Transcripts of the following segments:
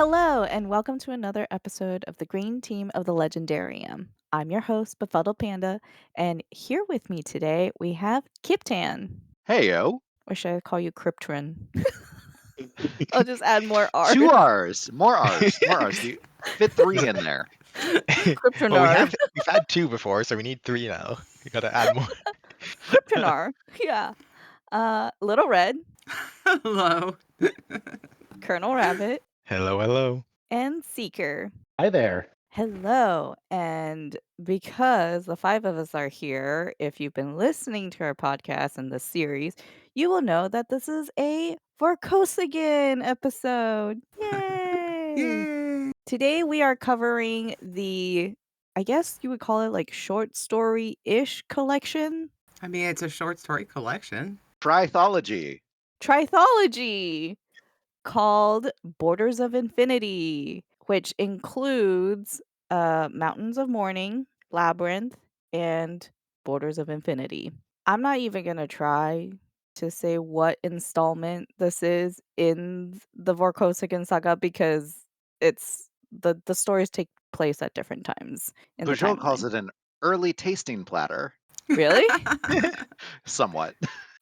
Hello, and welcome to another episode of the Green Team of the Legendarium. I'm your host, Befuddled Panda, and here with me today we have Kyptan. Heyo. Or should I call you Cryptrin? I'll just add more R's. Two R's. More R's. More R's. You fit three in there. Well, Cryptonar. we've had two before, so we need three now. We gotta add more. Cryptonar. Yeah. Little Red, Hello. Colonel Rabbit, Hello, hello. and Seeker. Hi there. Hello. And because the five of us are here, if you've been listening to our podcast and the series, you will know that this is a Vorkosigan episode. Yay! Yay. Today we are covering I guess you would call it like short story-ish collection. I mean, it's a short story collection. Trithology. Trithology called Borders of Infinity, which includes Mountains of Mourning, Labyrinth, and Borders of Infinity. I'm not even going to try to say what installment this is in the Vorkosigan saga because it's the stories take place at different times in the Bujold calls timeline. it an early tasting platter. Really? Somewhat.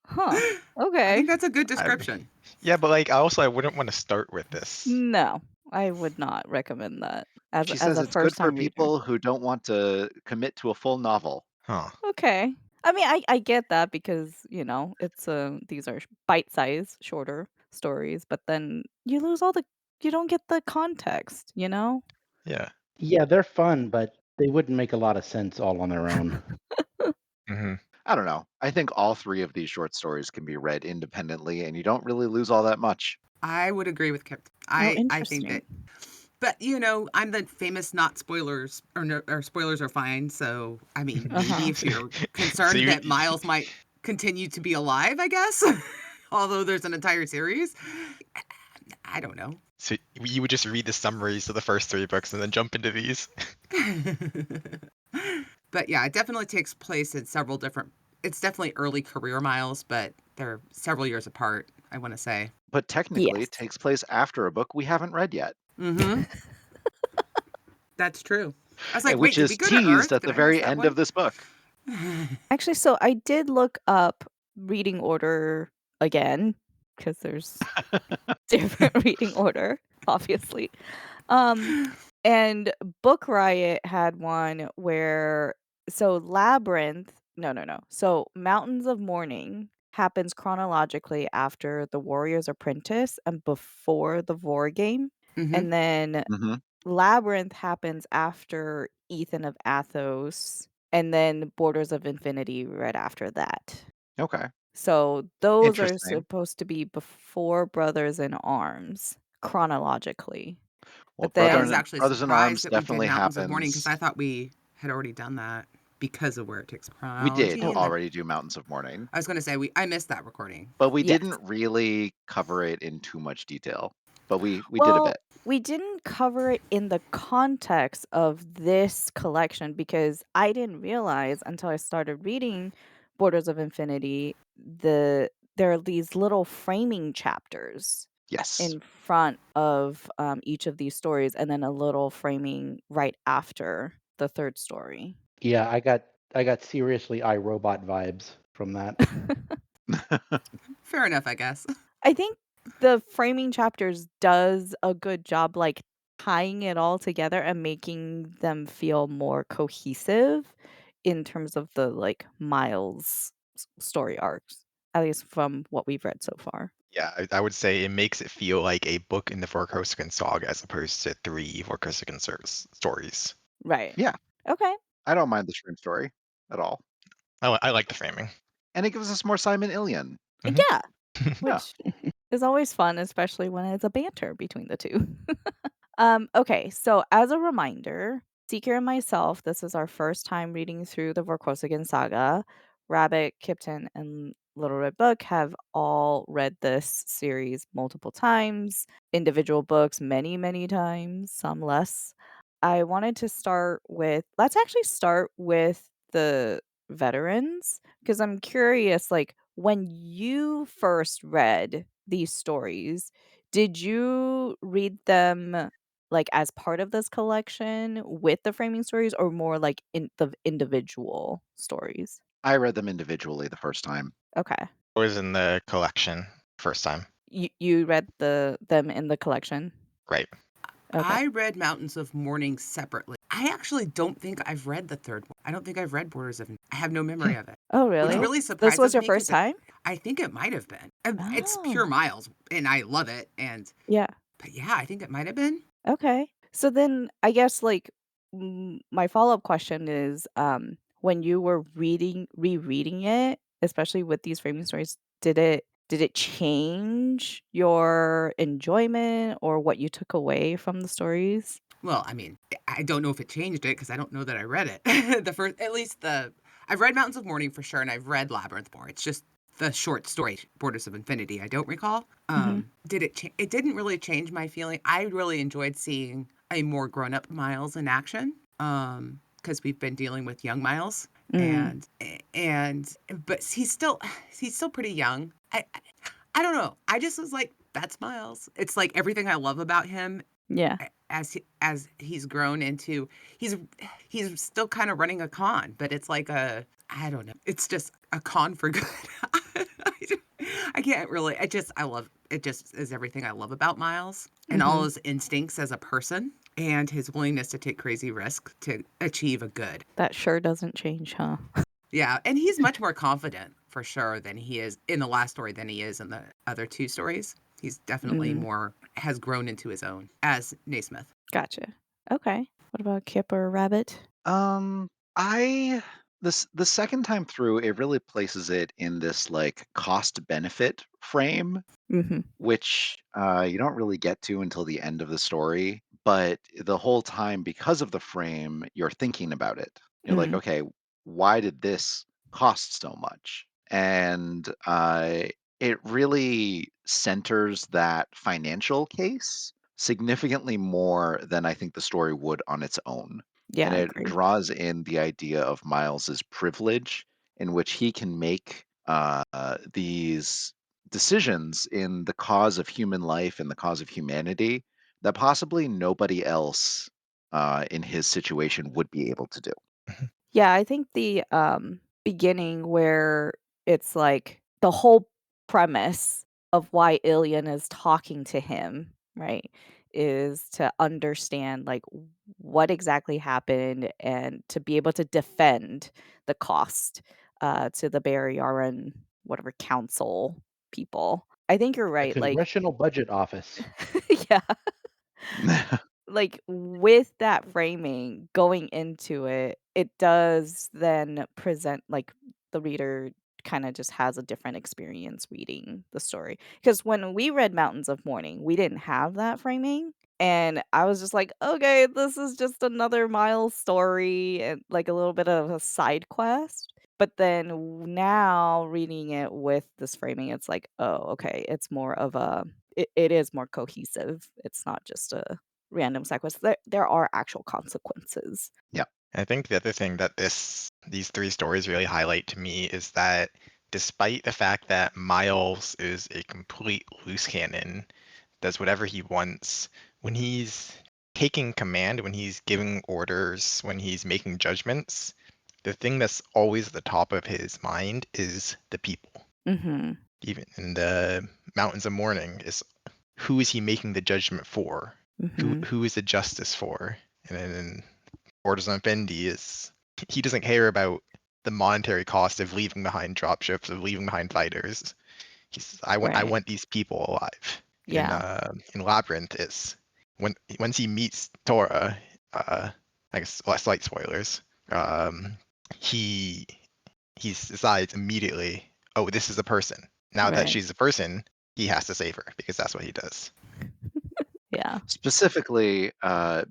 Huh. I Okay. think that's a good description. Yeah, but I wouldn't want to start with this. No, I would not recommend that She as says a it's good first for time reader. people who don't want to commit to a full novel. Huh. Okay. I mean, I get that because, it's these are bite-sized, shorter stories, but then you don't get the context, Yeah. Yeah, they're fun, but they wouldn't make a lot of sense all on their own. hmm I don't know. I think all three of these short stories can be read independently, and you don't really lose all that much. I would agree with Kip. Oh, I think interesting. that, but I'm the famous not spoilers or spoilers are fine. So I mean, maybe Uh-huh. if you're concerned that Miles might continue to be alive, I guess, although there's an entire series. I don't know. So you would just read the summaries of the first three books and then jump into these. But yeah, it definitely takes place in several different. It's definitely early career Miles, but they're several years apart, I want to say. But technically, Yes. it takes place after a book we haven't read yet, Mm-hmm. That's true. I was like, wait, which did is we go to Earth? teased at Did the I miss very that end one? of this book. Actually, so I did look up reading order again because there's different reading order, obviously. And Book Riot had one where Labyrinth, no. So Mountains of Mourning happens chronologically after The Warrior's Apprentice and before the Vor game. Mhm. And then hmm Labyrinth happens after Ethan of Athos, and then Borders of Infinity right after that. Okay. So those are Interesting. supposed to be before Brothers in Arms chronologically. Well, But I then was actually Brothers in Arms surprised that we did definitely Mountains of Mourning because happens. I thought we had already done that because of where it takes We chronology. did and then- already do Mountains of Mourning, I was going to say I missed that recording. but we Yes. didn't really cover it in too much detail. But we did a Well, bit. we didn't cover it in the context of this collection because I didn't realize until I started reading Borders of Infinity there are these little framing chapters Yes. in front of each of these stories, and then a little framing right after the third story. Yeah, I got seriously iRobot vibes from that. Fair enough, I guess. I think the framing chapters does a good job, like tying it all together and making them feel more cohesive in terms of the like Miles story arcs, at least from what we've read so far. Yeah, I would say it makes it feel like a book in the Vorkosigan saga as opposed to three Vorkosigan stories. Right. Yeah. Okay. I don't mind the shrimp story at all. I like the framing. And it gives us more Simon Ilion. Mhm. Yeah. Yeah. Which is always fun, especially when it's a banter between the two. Okay, so as a reminder, Seeker and myself, this is our first time reading through the Vorkosigan saga. Rabbit, Kyptan, and Little Red Book have all read this series multiple times, individual books many, many times, some less. I wanted to let's actually start with the veterans because I'm curious, like, when you first read these stories, Did you read them, like, as part of this collection with the framing stories or more like in the individual stories? I read them individually the first time. Okay. It was in the collection first time. You read them in the collection? Right. Okay. I read Mountains of Mourning separately. I actually don't think I've read the third one. I don't think I've read Borders of. I have no memory of it, Oh, which really? really This was surprises your me first because time? I think it might have been. It's pure Oh. Miles, and I love it. Yeah. But yeah, I think it might have been. Okay. So then I guess like my follow-up question is when you were rereading it, especially with these framing stories, did it change your enjoyment or what you took away from the stories? Well, I mean, I don't know if it changed it because I don't know that I read it. I've read Mountains of Mourning for sure, and I've read Labyrinth more. It's just the short story Borders of Infinity. I don't recall. Mhm. Did it? It didn't really change my feeling. I really enjoyed seeing a more grown up Miles in action. Because we've been dealing with young Miles, Mm. and but he's still pretty young. I don't know. I just was like, that's Miles. It's like everything I love about him Yeah. as he's grown into he's he's still kind of running a con, but it's like I don't know. It's just a con for good. I can't really. I love it. Just is everything I love about Miles and all Mhm. his instincts as a person and his willingness to take crazy risks to achieve a good. That sure doesn't change, huh? Yeah, and he's much more confident for sure than he is in the last story than he is in the other two stories. He's definitely Mm. more has grown into his own as Naismith. Gotcha. Okay. What about Kip or Rabbit? I the second time through, it really places it in this like cost benefit frame, Mhm. which you don't really get to until the end of the story. But the whole time, because of the frame, you're thinking about it. You're like, Mm. okay, why did this cost so much? And it really centers that financial case significantly more than I think the story would on its own. Yeah, And I it agree. draws in the idea of Miles's privilege, in which he can make these decisions in the cause of human life and the cause of humanity that possibly nobody else in his situation would be able to do. Mhm. Yeah, I think the beginning where it's like the whole premise of why Ilian is talking to him, right, is to understand like what exactly happened and to be able to defend the cost to the Barryaran whatever council people. I think you're The right. Like, Congressional Budget Office. yeah, like, with that framing going into it, it does then present like, the reader kinda just has a different experience reading the story. Because when we read Mountains of Mourning, we didn't have that framing, and I was just like, "Okay, this is just another Miles story and, like, a little bit of a side quest." But then now reading it with this framing, it's like, "Oh, okay, it's more of a it is more cohesive. It's not just a random side quest. There are actual consequences." Yeah. I think the other thing that these three stories really highlight to me is that despite the fact that Miles is a complete loose cannon, does whatever he wants, when he's taking command, when he's giving orders, when he's making judgments, the thing that's always at the top of his mind is the people. Mhm. Even in the Mountains of Mourning, is who is he making the judgment for? Mhm. Who is the justice for? And then in Orders on Fendi is he doesn't care about the monetary cost of leaving behind dropships, of leaving behind fighters. I Right. want these people alive. Yeah. In Labyrinth is once he meets Tora, I guess slight spoilers. Um, he he decides immediately, oh, this is a person. Now that Right. she's a person, he has to save her because that's what he does. Yeah. Specifically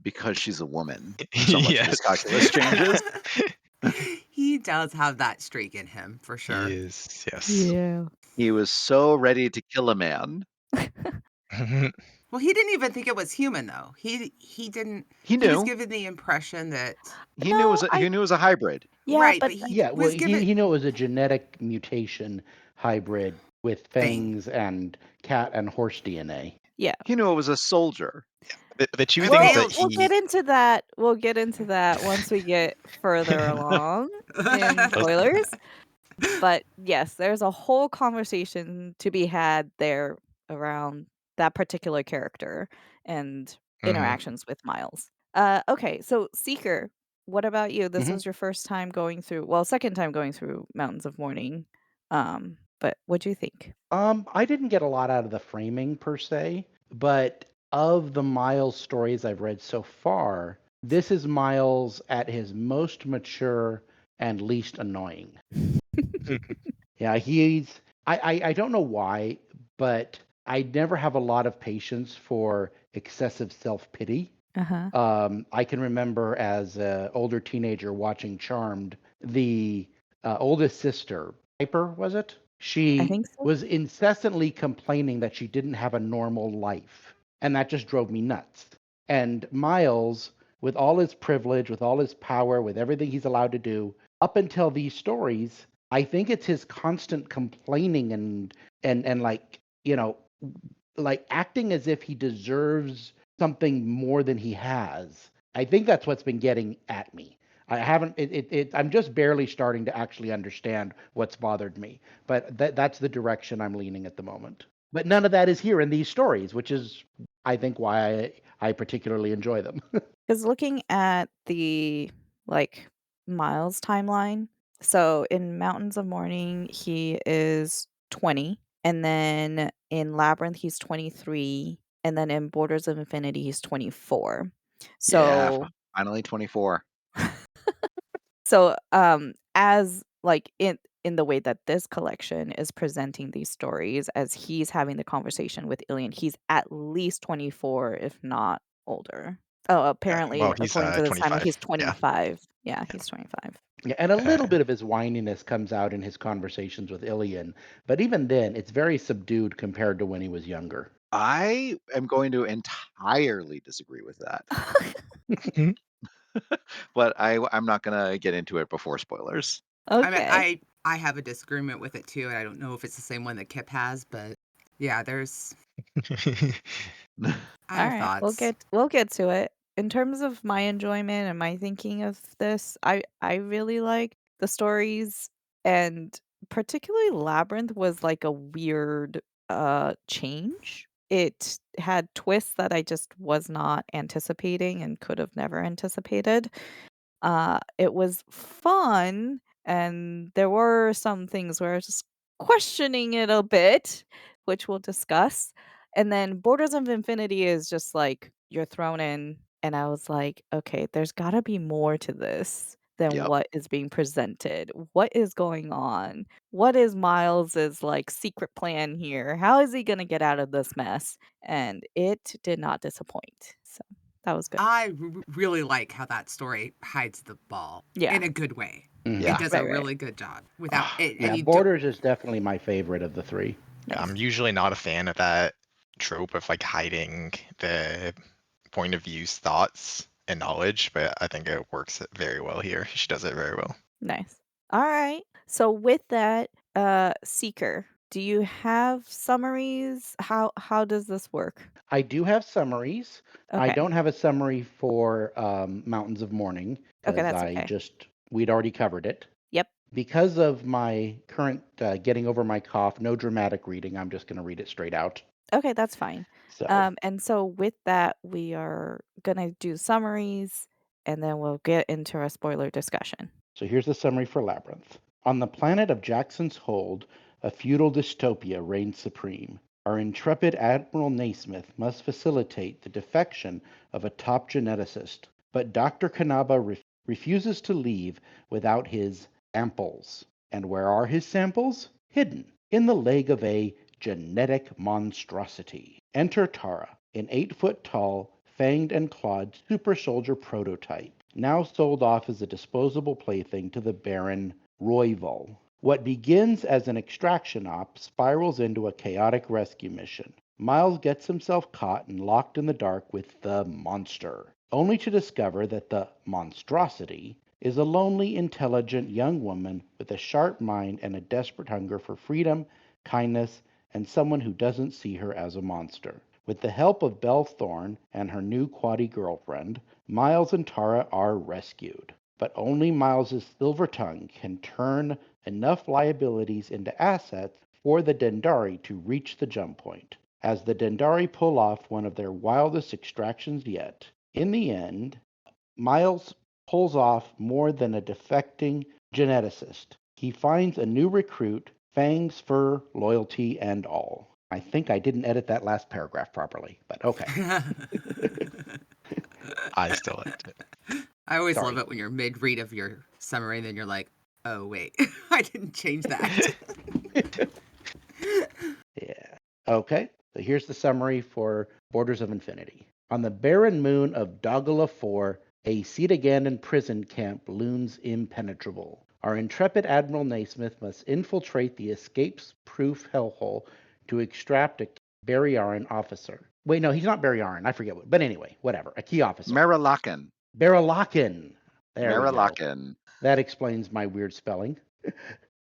because she's a woman, so much of his calculus Yes. changes. He does have that streak in him for He sure. is, yes. Yeah. He was so ready to kill a man. Well, he didn't even think it was human though. He didn't. He He was knew. given the impression that No, He knew it was a hybrid. yeah, right, but but he Yeah, well, was given. he knew it was a genetic mutation hybrid with Thing. fangs and cat and horse DNA. Yeah. He knew it was a soldier. The two A things Well, that veiled. we'll get he into that. We'll get into that once we get further along in spoilers. But yes, there's a whole conversation to be had there around that particular character and Mhm. interactions with Miles. Okay, so Seeker, what about you? This Mhm. was your first time going through, well, second time going through Mountains of Mourning. But what'd you think? I didn't get a lot out of the framing per se, but of the Miles stories I've read so far, this is Miles at his most mature and least annoying. Yeah, I don't know why, but I never have a lot of patience for excessive self-pity. Uh-huh. I can remember as an older teenager watching Charmed, the oldest sister, Piper, was it? I She think so. was incessantly complaining that she didn't have a normal life. And that just drove me nuts. And Miles, with all his privilege, with all his power, with everything he's allowed to do, up until these stories, I think it's his constant complaining and like, like acting as if he deserves something more than he has. I think that's what's been getting at me. I haven't. I'm just barely starting to actually understand what's bothered me. But that's the direction I'm leaning at the moment. But none of that is here in these stories, which is, I think, why I particularly enjoy them. Because looking at the like Miles timeline, so in Mountains of Morning, he is 20, and then in Labyrinth, he's 23, and then in Borders of Infinity, he's 24. Yeah, So finally 24. as like in the way that this collection is presenting these stories as he's having the conversation with Ilian, he's at least 24, if not older. Oh, Yeah, well, apparently, he's, according to this timeline, 25. he's Yeah, 25. Yeah, he's 25. Yeah, and a little uh, bit of his whininess comes out in his conversations with Ilian, but even then, it's very subdued compared to when he was younger. I am going to entirely disagree with that, but I'm not going to get into it before spoilers. I mean, Okay. I have a disagreement with it too, and I don't know if it's the same one that Kip has, but yeah, I have Alright, thoughts. we'll get to it. In terms of my enjoyment and my thinking of this, I really like the stories, and particularly Labyrinth was like a weird, change. It had twists that I just was not anticipating and could have never anticipated. It was fun, and there were some things where I was just questioning it a bit, which we'll discuss. And then Borders of Infinity is just like you're thrown in, and I was like, okay, there's got to be more to this than Yep. what is being presented. What is going on? What is Miles's like secret plan here? How is he going to get out of this mess? And it did not disappoint. So that was good. Really like how that story hides the ball Yeah. in a good way. Hmm. It Yeah. does a Right, right. really good job without ah, it, and Yeah, you don't. Borders is definitely my favorite of the three. Nice. I'm usually not a fan of that trope of like hiding the point of view's thoughts and knowledge, but I think it works very well here. She does it very well. Nice. All right. So with that, Seeker, do you have summaries? How does this work? I do have summaries. I Okay. don't have a summary for Mountains of Mourning Okay, because that's okay. we'd already covered it. Yep. Because of my current getting over my cough, no dramatic reading. I'm just going to read it straight out. Okay, that's fine. So, And so with that, we are gonna do summaries, and then we'll get into a spoiler discussion. so here's the summary for Labyrinth. On the planet of Jackson's Hold, a feudal dystopia reigns supreme. Our intrepid Admiral Naismith must facilitate the defection of a top geneticist, but Dr. Kanaba refuses to leave without his samples. And where are his samples? Hidden in the leg of a genetic monstrosity. Enter Tara, an 8-foot tall, fanged and clawed super soldier prototype, now sold off as a disposable plaything to the Baron Royval. What begins as an extraction op spirals into a chaotic rescue mission. Miles gets himself caught and locked in the dark with the monster, only to discover that the monstrosity is a lonely, intelligent young woman with a sharp mind and a desperate hunger for freedom, kindness, and someone who doesn't see her as a monster. With the help of Belthorn and her new quaddy girlfriend, Miles and Tara are rescued. But only Miles's silver tongue can turn enough liabilities into assets for the Dendari to reach the jump point. As the Dendari pull off one of their wildest extractions yet, in the end, Miles pulls off more than a defecting geneticist. He finds a new recruit, fangs, fur, loyalty, and all. I think I didn't edit that last paragraph properly, but okay. I still liked it. I always Sorry. love it when you're mid-read of your summary, then you're like, oh, wait, I didn't change that. Yeah. Okay, so here's the summary for Borders of Infinity. On the barren moon of Dagala 4, a Cedagandan prison camp looms impenetrable. Our intrepid Admiral Naismith must infiltrate the escape-proof hellhole to extract a Barryaran officer. Wait, no, he's not Barryaran. I forget what. But anyway, whatever. A key officer. Marilakan. Barralakan. There we go. Marilakan. That explains my weird spelling.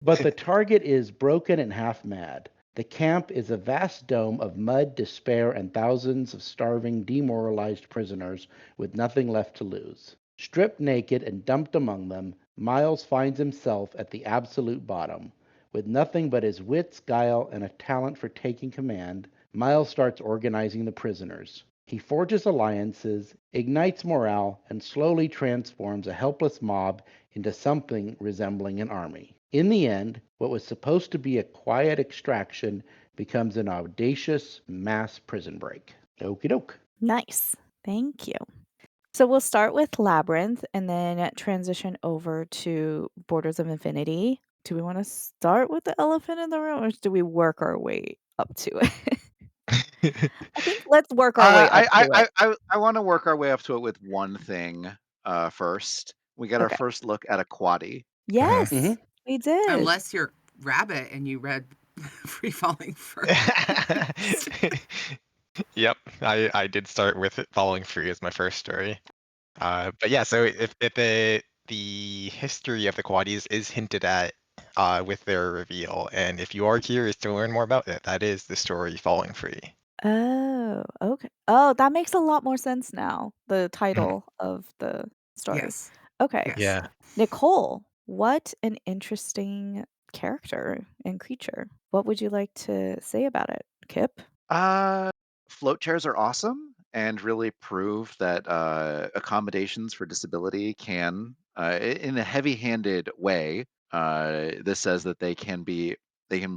But the target is broken and half mad. The camp is a vast dome of mud, despair, and thousands of starving, demoralized prisoners with nothing left to lose. Stripped naked and dumped among them, Miles finds himself at the absolute bottom. With nothing but his wits, guile, and a talent for taking command, Miles starts organizing the prisoners. He forges alliances, ignites morale, and slowly transforms a helpless mob into something resembling an army. In the end, what was supposed to be a quiet extraction becomes an audacious mass prison break. Okie doke. Nice. Thank you. So we'll start with Labyrinth and then transition over to Borders of Infinity. Do we want to start with the elephant in the room or do we work our way up to it? I think let's work our way up to it. I want to work our way up to it with one thing first. We got our Okay. first look at a quaddy. Yes, Mhm. we did. Unless you're Rabbit and you read Free Falling First. Yep, I did start with it Falling Free as my first story. But yeah, so if the history of the Quaddies is hinted at with their reveal, and if you are curious to learn more about it, that is the story Falling Free. Oh, okay. Oh, that makes a lot more sense now. The title of the story. Yes. Okay. Yes. Yeah. Nicole, what an interesting character and creature. What would you like to say about it, Kip? Float chairs are awesome and really prove that accommodations for disability can, in a heavy-handed way, this says that they can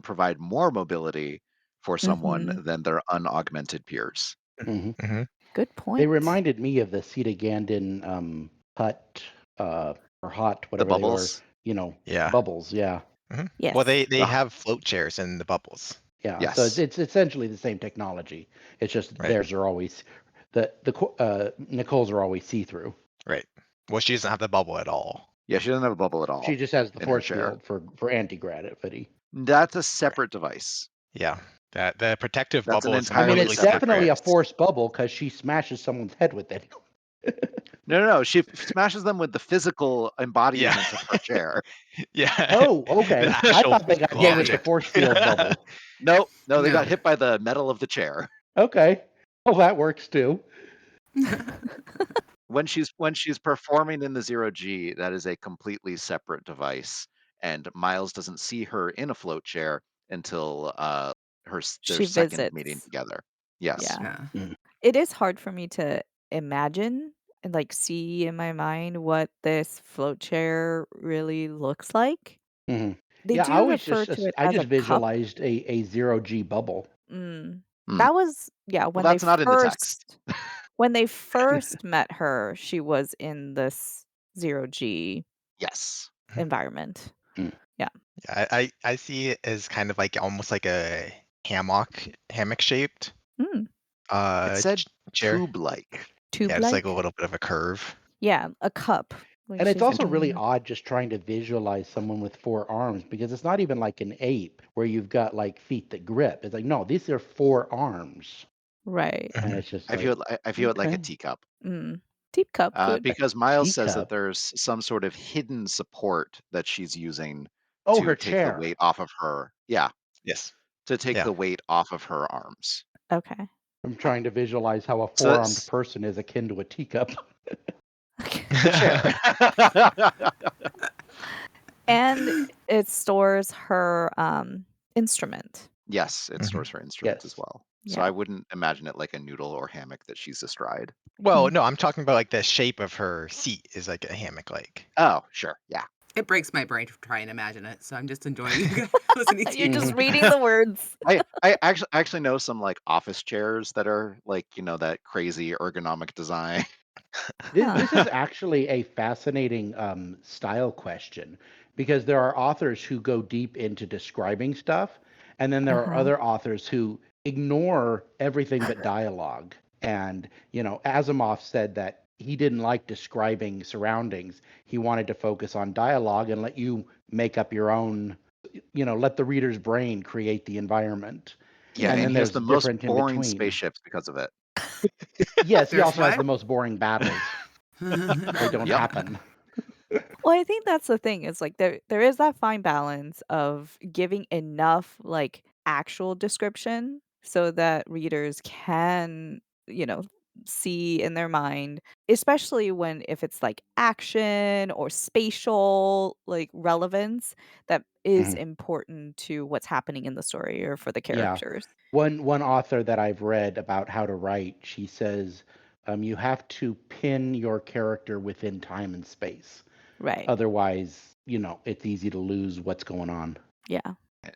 provide more mobility for someone Mhm. than their unaugmented peers. Mhm. hmm Good point. They reminded me of the Cedagandan hut or hot, The whatever they were. bubbles. Yeah. Bubbles, yeah. Yes. Well, they The- have float chairs in the bubbles. Yeah, Yes. so it's essentially the same technology. It's just Right. theirs are always Nicole's are always see through. Right. Well, she doesn't have the bubble at all. Yeah, she doesn't have a bubble at all. She just has the in her force chair. field for anti-gravity. That's a separate device. Yeah. That the protective That's an bubble is I mean, entirely it's completely separate definitely a device. force bubble because she smashes someone's head with it. No. She smashes them with the physical embodiment of her chair. Yeah. Oh, okay. The I actual thought they got physical hit with the object. force field bubble. No, they No. got hit by the metal of the chair. Okay. Well, that works too. When she's performing in the 0G, that is a completely separate device, and Miles doesn't see her in a float chair until their She second meeting visits. together. Yes. Yeah. It is hard for me to imagine and like see in my mind what this float chair really looks like. Mhm. They Yeah, I do always refer to it I as a just cup. visualized a 0G bubble. Mm. Mm. That was Well, when that's not in the text. when they first met her, she was in this 0G Yes. environment. Mm. Yeah. Yeah, I see it as kind of like almost like a hammock shaped Mm. It said chair. tube-like. Yeah, Tube-like. it's like a little bit of a curve. Yeah, a cup. Like And it's she's also in really a- odd just trying to visualize someone with 4 arms because it's not even like an ape where you've got like feet that grip. It's like, no, these are 4 arms. Right. And it's just I like, feel it like a okay. teacup. Mm. Deep cup. Good. Because Miles says that Teacup. there's some sort of hidden support that she's using Oh, to her take the chair. weight off of her. Yeah, Yes. to take Yeah. the weight off of her arms. Okay. I'm trying to visualize how a So four-armed that's person is akin to a teacup. sure. And it stores her instrument. Yes, it Mhm. stores her instruments as Yes. well. So Yeah. I wouldn't imagine it like a noodle or hammock that she's astride. Well, no, I'm talking about like the shape of her seat is like a hammock-like. Oh, sure. Yeah. It breaks my brain to try and imagine it, so I'm just enjoying you guys listening to You're you. just reading the words. I actually know some like office chairs that are like, that crazy ergonomic design. This is Huh. actually a fascinating style question because there are authors who go deep into describing stuff, and then there are Uh-huh. other authors who ignore everything but dialogue. And, Asimov said that he didn't like describing surroundings. He wanted to focus on dialogue and let you make up your own, let the reader's brain create the environment. Yeah, And and then he has there's the most different in boring between. spaceships because of it. Yes, he There's also has the what? most boring battles. They don't Yep. happen. Well, I think that's the thing. Is like there is that fine balance of giving enough like actual description so that readers can, you know, see in their mind, especially when if it's like action or spatial like relevance that is Mhm. important to what's happening in the story or for the Yeah. characters. One author that I've read about how to write, she says, you have to pin your character within time and space. Right. Otherwise, it's easy to lose what's going on. Yeah.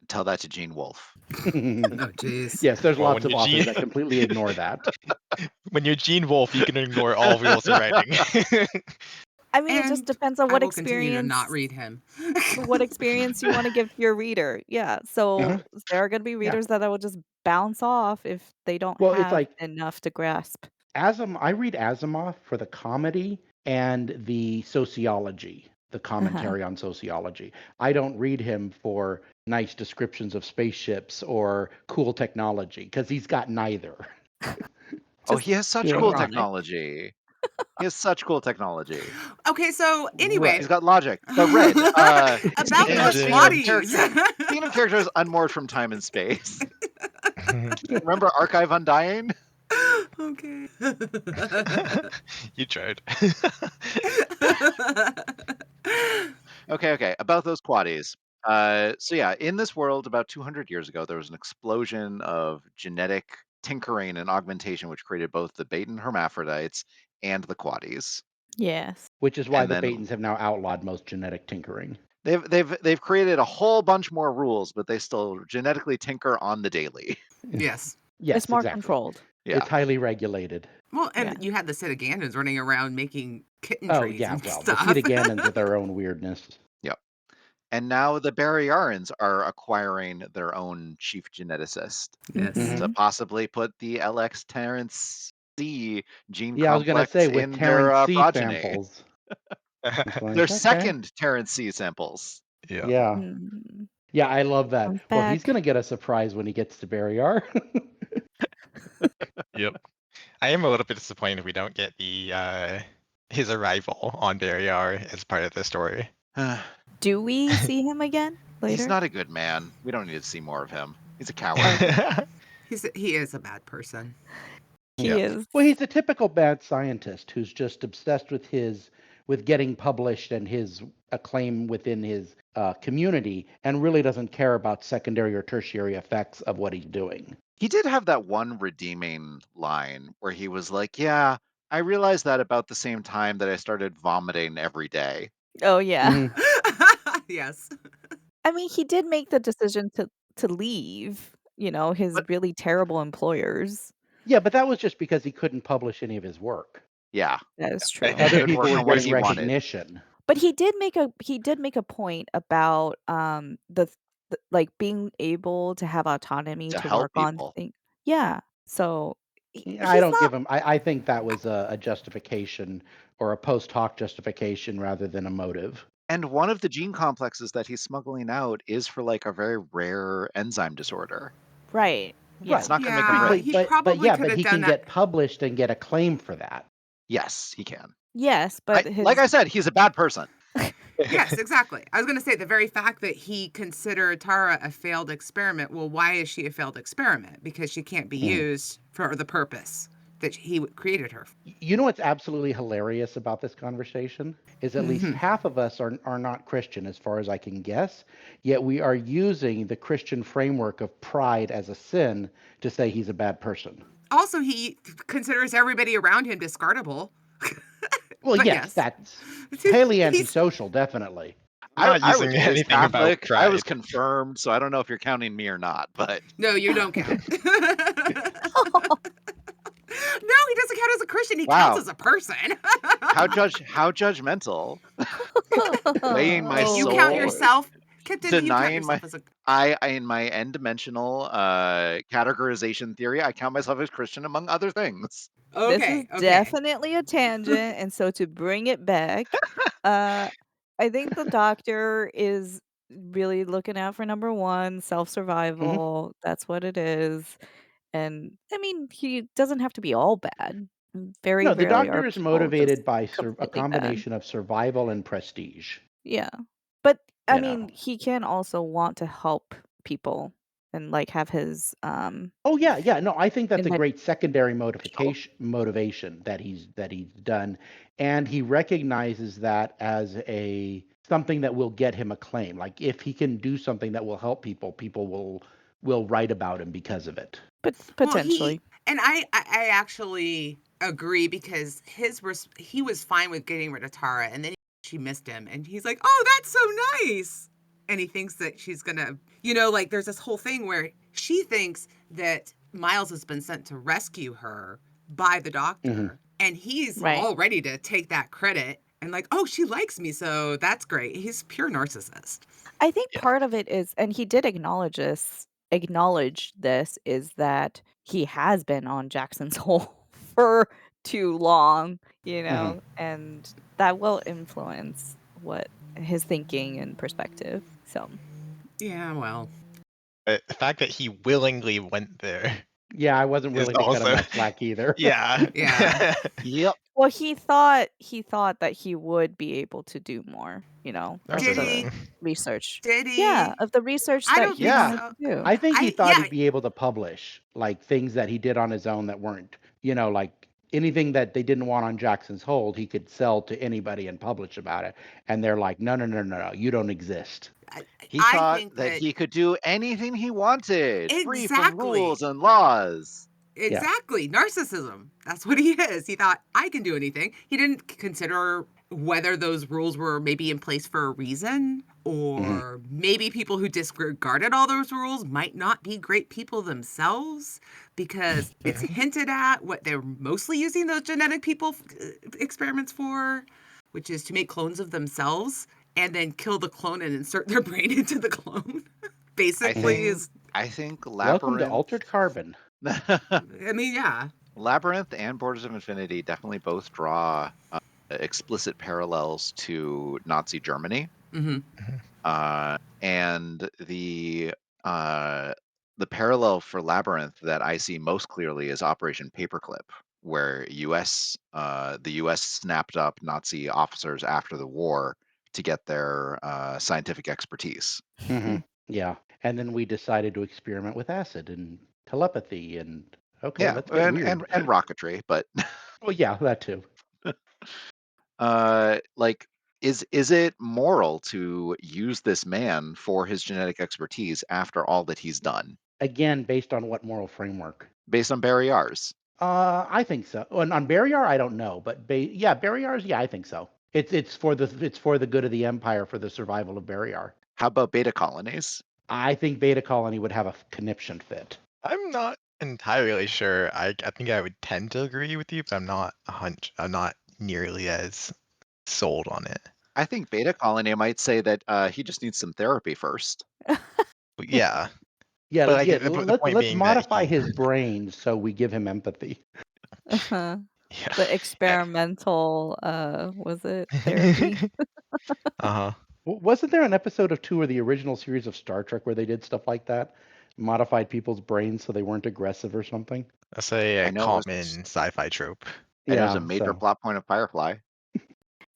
Tell that to Gene Wolfe. Oh, jeez. Yes, there's Well, lots of authors that completely ignore that. when you're Gene Wolfe, you can ignore all rules of writing. I mean, it just And depends on I will continue to not read him. what experience you want to give to your reader. Yeah. So Uh-huh. there are going to be Yeah. readers that will just bounce off if they don't Well, it's have like enough to grasp. I read Asimov for the comedy and the sociology, the Uh-huh. commentary on sociology. I don't read him for nice descriptions of spaceships or cool technology because he's got neither. Oh, Just he has such cool ironic. technology. He has such cool technology. Okay, so anyway, He's Right. got logic. The red. about those Speaking of Engine. speaking of characters unmoored from time and space. Remember Archive Undying? Okay. You tried. Okay. About those quaddies. So yeah, in this world about 200 years ago, there was an explosion of genetic tinkering and augmentation, which created both the Beta hermaphrodites and the quaddies. Yes. Which is why And the then Batons have now outlawed most genetic tinkering. they've created a whole bunch more rules, but they still genetically tinker on the daily. Yes. It's Yes, more exactly. controlled. Yeah. It's highly regulated. Well, Yeah. and you had the Cetagandans running around making kitten Oh, trees yeah. and Well, the stuff. Cetagandans are their own weirdness. Yep. And now the Baryarans are acquiring their own chief geneticist Yes. Mhm. to possibly put the LX Terrence C gene Yeah, I was going to complex say with in their Terrence C progeny. samples. It's Their like, okay. second Terrence C samples. Yeah. Yeah. Mm, Yeah, I love that. comes Well, he's back. going to get a surprise when he gets to Barryar. Yep. I am a little bit disappointed we don't get the his arrival on Barryar as part of the story. Do we see him again He's later? not a good man. We don't need to see more of him. He's a coward. Okay. He is a bad person. He Yeah. is. Well, he's a typical bad scientist who's just obsessed with getting published and his acclaim within his community, and really doesn't care about secondary or tertiary effects of what he's doing. He did have that one redeeming line where he was like, "Yeah, I realized that about the same time that I started vomiting every day." Oh yeah. Mhm. Yes. I mean, he did make the decision to leave, his But really terrible employers. Yeah, but that was just because he couldn't publish any of his work. yeah, That is he true. Other couldn't people work were on what getting he wanted recognition. But he did make a point about the like being able to have autonomy to to help work on people. things. Yeah. So Yeah, I he's don't not give him. I think that was a justification or a post hoc justification rather than a motive. And one of the gene complexes that he's smuggling out is for like a very rare enzyme disorder. right. It's Yeah. Right. not going to make him Yeah, But he rich. but probably yeah, could but have he done can that. get published and get acclaim for that. Yes, he can. Yes, but Like his I said, he's a bad person. Yes, exactly. I was going to say the very fact that he considered Tara a failed experiment. Well, why is she a failed experiment? Because she can't be Mhm. used for the purpose that he created her. You know what's absolutely hilarious about this conversation is at least Mhm. half of us are not Christian, as far as I can guess. Yet we are using the Christian framework of pride as a sin to say he's a bad person. Also, he considers everybody around him discardable. Well, But yes, yes, that's highly he's antisocial, definitely. I'm not I was using raised anything about Catholic. I was pride. confirmed, so I don't know if you're counting me or not. But no, you don't count. No, he doesn't count as a Christian. He counts wow, as a person. how judgmental, weighing my And you Oh, count soul, Lord. yourself, Kyptan, do you count denying my. yourself as a I in my n-dimensional categorization theory, I count myself as Christian among other things. This is okay, okay. definitely a tangent, and so to bring it back, uh, I think the doctor is really looking out for number 1, Hmm. self-survival, that's what it is, and, I mean, he doesn't have to be all bad. Very No, the rarely doctor are is people just motivated by a completely bad. combination of survival and prestige. Yeah. But, I You know. mean, he can also want to help people and, like, have his, Oh yeah, yeah. No, I think that's a invention great secondary help. motivation that he's done, and he recognizes that as a something that will get him acclaim. Like if he can do something that will help people, people will write about him because of it. But Well, potentially. and I actually agree because he was fine with getting rid of Tara, and then she missed him, and he's like, "Oh, that's so nice," and he thinks that she's gonna, like there's this whole thing where she thinks that Miles has been sent to rescue her by the Hmm. doctor, and he's Right. all ready to take that credit and like, "Oh, she likes me, so that's great." He's pure narcissist. I think Yeah. part of it is and he did acknowledge this, is that he has been on Jackson's Hole for too long, Hmm. and that will influence what his thinking and perspective, so Yeah, well, But the fact that he willingly went there Yeah, I wasn't is willing to cut him also that slack either. yeah. yeah. Yep. well, he thought that he would be able to do more, of Did the Narcissism. he? research. Did Yeah, he? of the research I that don't he think Yeah. wanted so. to do. I think he thought Yeah, he'd be able to publish like things that he did on his own that weren't, like anything that they didn't want on Jackson's Hold, he could sell to anybody and publish about it. And they're like, no, no, no, no, no, you don't exist. I, He I thought think that that he could do anything he wanted, free from rules exactly, and laws. Yeah. exactly narcissism. That's what he is. He thought I can do anything. He didn't consider whether those rules were maybe in place for a reason, Hmm. or maybe people who disregarded all those rules might not be great people themselves, because it's hinted at what they're mostly using those genetic people experiments for, which is to make clones of themselves and then kill the clone and insert their brain into the clone. I Hmm. Basically, think is I think Welcome to Labyrinth Altered Carbon. I mean, yeah. Labyrinth and Borders of Infinity definitely both draw explicit parallels to Nazi Germany. Mm-hmm. And uh, the parallel for Labyrinth that I see most clearly is Operation Paperclip, where the U.S. snapped up Nazi officers after the war to get their scientific expertise. Hmm. Yeah. And then we decided to experiment with acid and telepathy and okay, Yeah, let's get and weird. and rocketry, but Well, yeah, that too. like, is it moral to use this man for his genetic expertise after all that he's done, Again, based on what moral framework? based on Barry R's? I think so. And on Barrier, I don't know, but yeah, Barriers, yeah, I think so. It's for the good of the empire for the survival of Barrier. How about beta colonies? I think Beta Colony would have a conniption fit. I'm not entirely sure. I think I would tend to agree with you, but I'm not nearly as sold on it. I think beta colony might say that he just needs some therapy first. But yeah. Yeah, But like yeah. the point Let's being that modify his brain so we give him empathy. Uh-huh. yeah. The experimental, was it therapy? Uh-huh. Wasn't there an episode of 2 of the original series of Star Trek where they did stuff like that? Modified people's brains so they weren't aggressive or something? That's a I know it was common sci-fi trope. I know it was a Yeah, major so plot point of Firefly.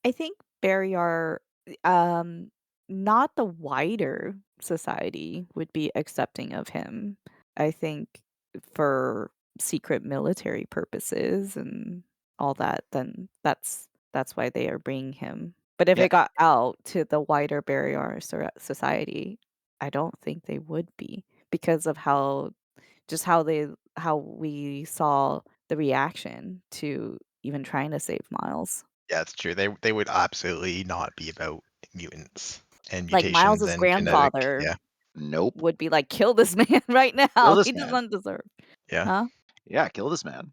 I think Barry R um, not the wider society would be accepting of him. I think for secret military purposes and all that, then that's why they are bringing him. But if Yeah, it got out to the wider barrier society, I don't think they would be because of how we saw the reaction to even trying to save Miles. Yeah, it's true. They would absolutely not be about mutants and Like, mutations Miles's and genetic. grandfather Yeah, nope. would be like, "Kill this man right Kill now. this He man. doesn't deserve." yeah. Huh? Yeah, kill this man.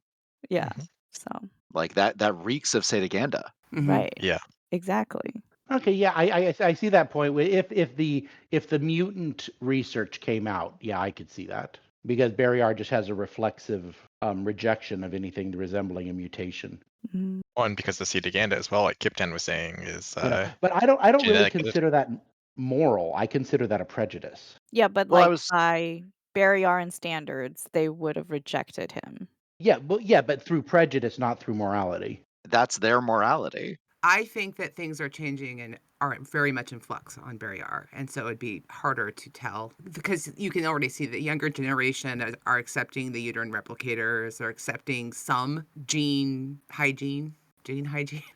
Yeah. Mhm. So, Like that reeks of Setaganda. Mhm. right. Yeah. Exactly. Okay, yeah, I see that point. If the mutant research came out, yeah, I could see that because Barryar just has a reflexive rejection of anything resembling a mutation. Mhm. One, because the Cetaganda as well, like Kyptan was saying, is But I don't really genetic. consider that moral. I consider that a prejudice. Yeah, but, Well, I like, was by Barry standards, they would have rejected him. But through prejudice, not through morality. that's their morality. I think that things are changing and are very much in flux on Barry R. And so it'd be harder to tell because you can already see the younger generation are accepting the uterine replicators, are accepting some gene hygiene.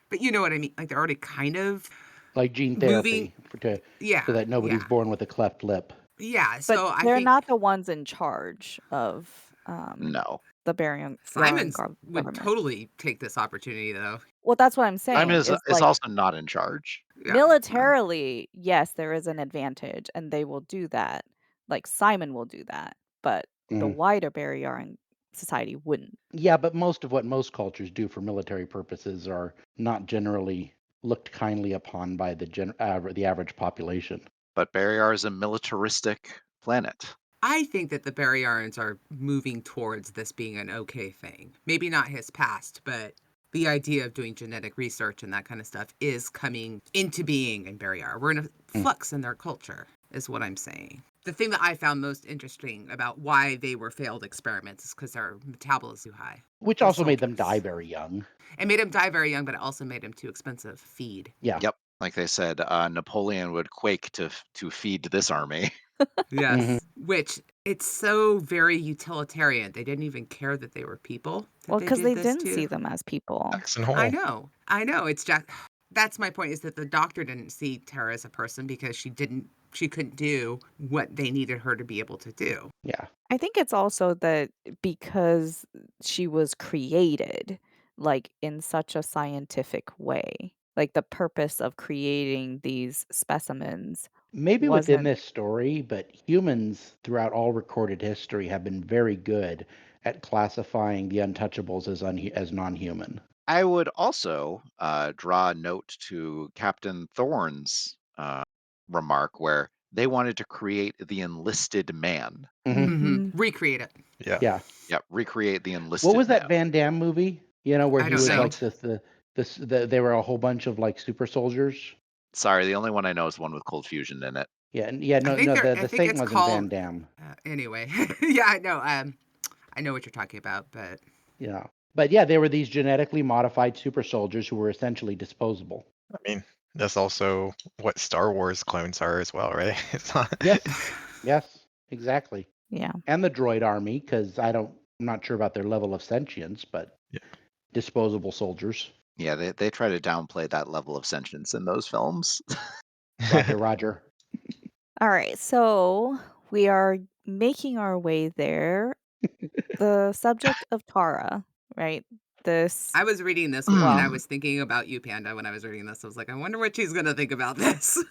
But you know what I mean? Like they're already kind of Like gene moving. therapy Yeah. so that nobody's Yeah. born with a cleft lip. Yeah. But So I they're think not the ones in charge of, No. the Baryon Simon's would government. totally take this opportunity though. Well, that's what I'm Simon saying, is, is like, also not in charge. Yeah. militarily, yes, there is an advantage, and they will do that. Like, Simon will do that, but the Mhm. wider Baryon society wouldn't. Yeah, but most of what most cultures do for military purposes are not generally looked kindly upon by the average population. But Barrier is a militaristic planet. I think that the Baryarans are moving towards this being an okay thing. Maybe not his past, but the idea of doing genetic research and that kind of stuff is coming into being in Baryar. We're in a Mm. flux in their culture, is what I'm saying. The thing that I found most interesting about why they were failed experiments is because their metabolism is too high. Which They're also made them soldiers. die very young. It made them die very young, but it also made them too expensive to feed. Yeah. Yep. Like they said, Napoleon would quake to feed this army. Yes. Which it's so very utilitarian. They didn't even care that they were people that Well, they because did they this didn't see to. them as people. Jackson Hole. I know. I know. It's just that's my point is that the doctor didn't see Tara as a person because she couldn't do what they needed her to be able to do. Yeah. I think it's also that because she was created, like, in such a scientific way. Like, the purpose of creating these specimens Maybe within wasn't. this story, but humans throughout all recorded history have been very good at classifying the untouchables as non-human. I would also draw a note to Captain Thorne's remark where they wanted to create the enlisted man. Mhm. Recreate it. Yeah. Yeah. Yeah, recreate the enlisted What was that man. Van Damme movie? Where I he don't was know. like they were a whole bunch of like super soldiers. Sorry, the only one I know is the one with Cold Fusion in it. Yeah, no, I the think Saint it's wasn't Van called Damme. anyway. Yeah, I know. I know what you're talking about, but Yeah, but yeah, they were these genetically modified super soldiers who were essentially disposable. I mean, that's also what Star Wars clones are as well, right? It's not. Yes, yes, exactly. Yeah. And the droid army, because I'm not sure about their level of sentience, but Yeah. disposable soldiers. Yeah, they try to downplay that level of sentience in those films. Roger, Roger. All right, so we are making our way there. The subject of Tara, right? This I was reading this and I well, was thinking about you, Panda, when I was reading this. I was like, I wonder what she's gonna think about this.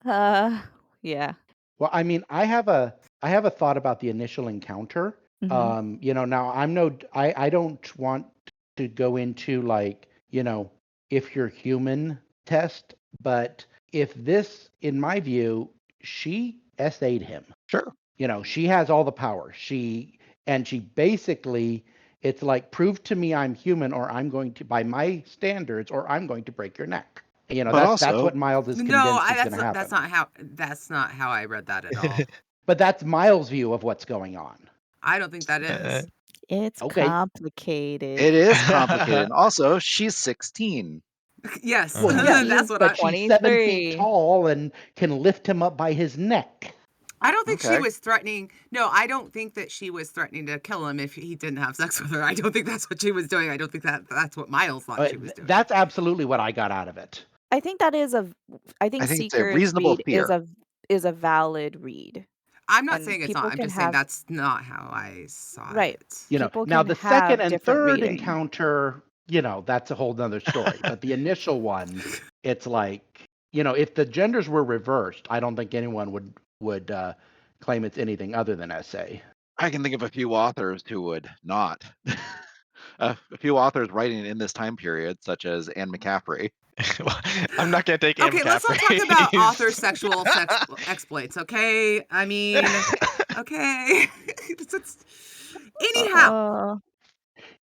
uh, yeah. Well, I mean, I have a thought about the initial encounter. Mhm. Now I don't want to go into like, if you're human test, but if this, in my view, she SA'd him. Sure. She has all the power. She basically, it's like, prove to me I'm human or I'm going to, by my standards, or I'm going to break your neck. But That's also, what Miles is No, convinced is going to happen. that's not how I read that at all. But that's Miles' view of what's going on. I don't think that is. It's Okay. complicated. it is complicated. And also, she's 16. Yes, Well, yes, that's He's what but she's 7 feet 23. tall and can lift him up by his neck. I don't think she Okay. was threatening. No, I don't think that she was threatening to kill him if he didn't have sex with her. I don't think that's what she was doing. I don't think that's what Miles thought she was doing. That's absolutely what I got out of it. I think that is a I I think think it's a Seeker's reasonable read fear. is a valid read, I'm not and saying it's not. people I'm can just saying have that's not how I saw right. it. People Now can the second have and different third reading. encounter, that's a whole nother story. But the initial one, it's like, if the genders were reversed, I don't think anyone would claim it's anything other than SA. I can think of a few authors who would not. A few authors writing in this time period, such as Anne McCaffrey. Well, I'm not gonna take Anne Okay, let's not talk about author McCaffrey's. sexual sex exploits, okay? I mean, okay. Anyhow, Uh,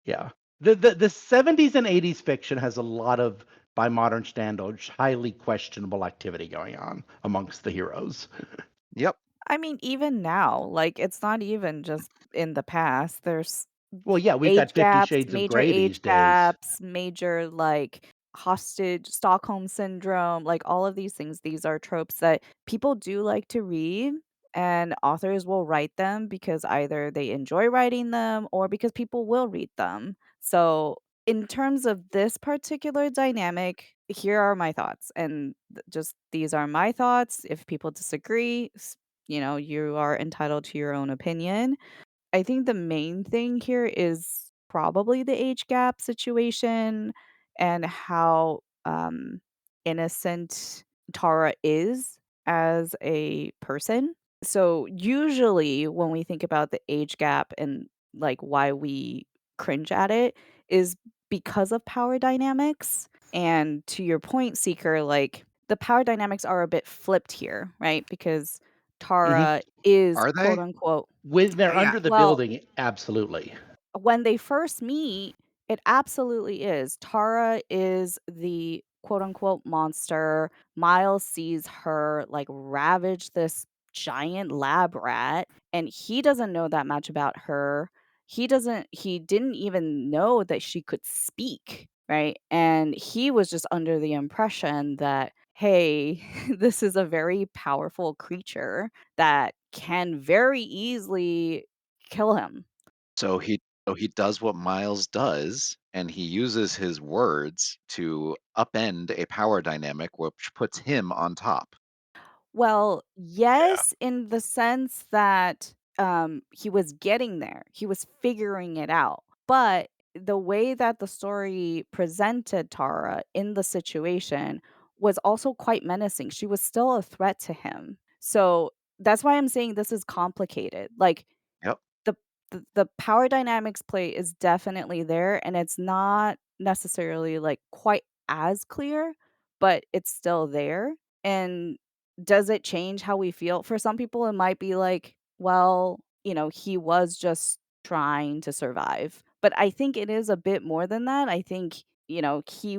Yeah. The 70s and 80s fiction has a lot of, by modern standards, highly questionable activity going on amongst the heroes. Yep. I mean, even now, like, it's not even just in the past. There's Well, yeah, we've got age 50 gaps, Shades of major Grey these age days. gaps, major, like, hostage, Stockholm syndrome, like, all of these things. These are tropes that people do like to read, and authors will write them because either they enjoy writing them or because people will read them. So, in terms of this particular dynamic, here are my thoughts, and just these are my thoughts. If people disagree, you are entitled to your own opinion. I think the main thing here is probably the age gap situation and how innocent Tara is as a person. So, usually, when we think about the age gap and like why we cringe at it, is because of power dynamics. And to your point, Seeker, like the power dynamics are a bit flipped here, right? Because Hmm. Tara is Are quote they? unquote When they're yeah. under the well, building, absolutely. when they first meet, it absolutely is. Tara is the quote unquote monster. Miles sees her like ravage this giant lab rat, and he doesn't know that much about her. He didn't even know that she could speak, right? And he was just under the impression that, hey, this is a very powerful creature that can very easily kill him. So he does what Miles does, and he uses his words to upend a power dynamic, which puts him on top. Well, Yeah. yes, in the sense that, he was getting there. He was figuring it out. But the way that the story presented Tara in the situation was also quite menacing. She was still a threat to him. So that's why I'm saying this is complicated. Like Yep. the the power dynamics play is definitely there, and it's not necessarily, like, quite as clear, but it's still there, and does it change how we feel? For some people, it might be like, well, he was just trying to survive, but I think it is a bit more than that. I think, he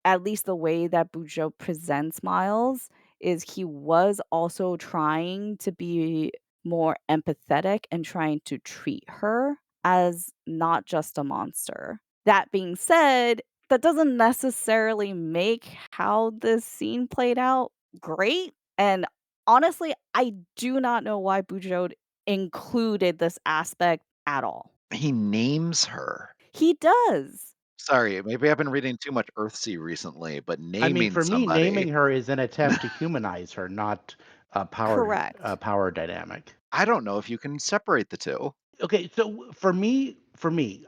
at least the way that Bujo presents Miles is he was also trying to be more empathetic and trying to treat her as not just a monster. That being said, that doesn't necessarily make how this scene played out great. And honestly, I do not know why Bujold included this aspect at all. He names her. He does. Sorry, maybe I've been reading too much Earthsea recently, but I mean, naming for me, naming somebody, her is an attempt to humanize her, not a Correct. power dynamic. I don't know if you can separate the two. Okay, so for me,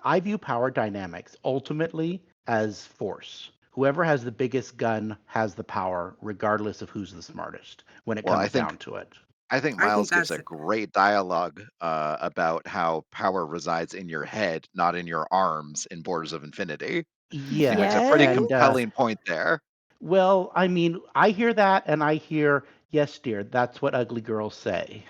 I view power dynamics ultimately as force. Whoever has the biggest gun has the power, regardless of who's the smartest when it Well, comes down to it. I think I think Miles gives that's a great dialogue about how power resides in your head, not in your arms in Borders of Infinity. He makes Yes, a pretty Yes. and compelling point there. well, I mean, I hear that, and I hear, yes, dear, that's what ugly girls say.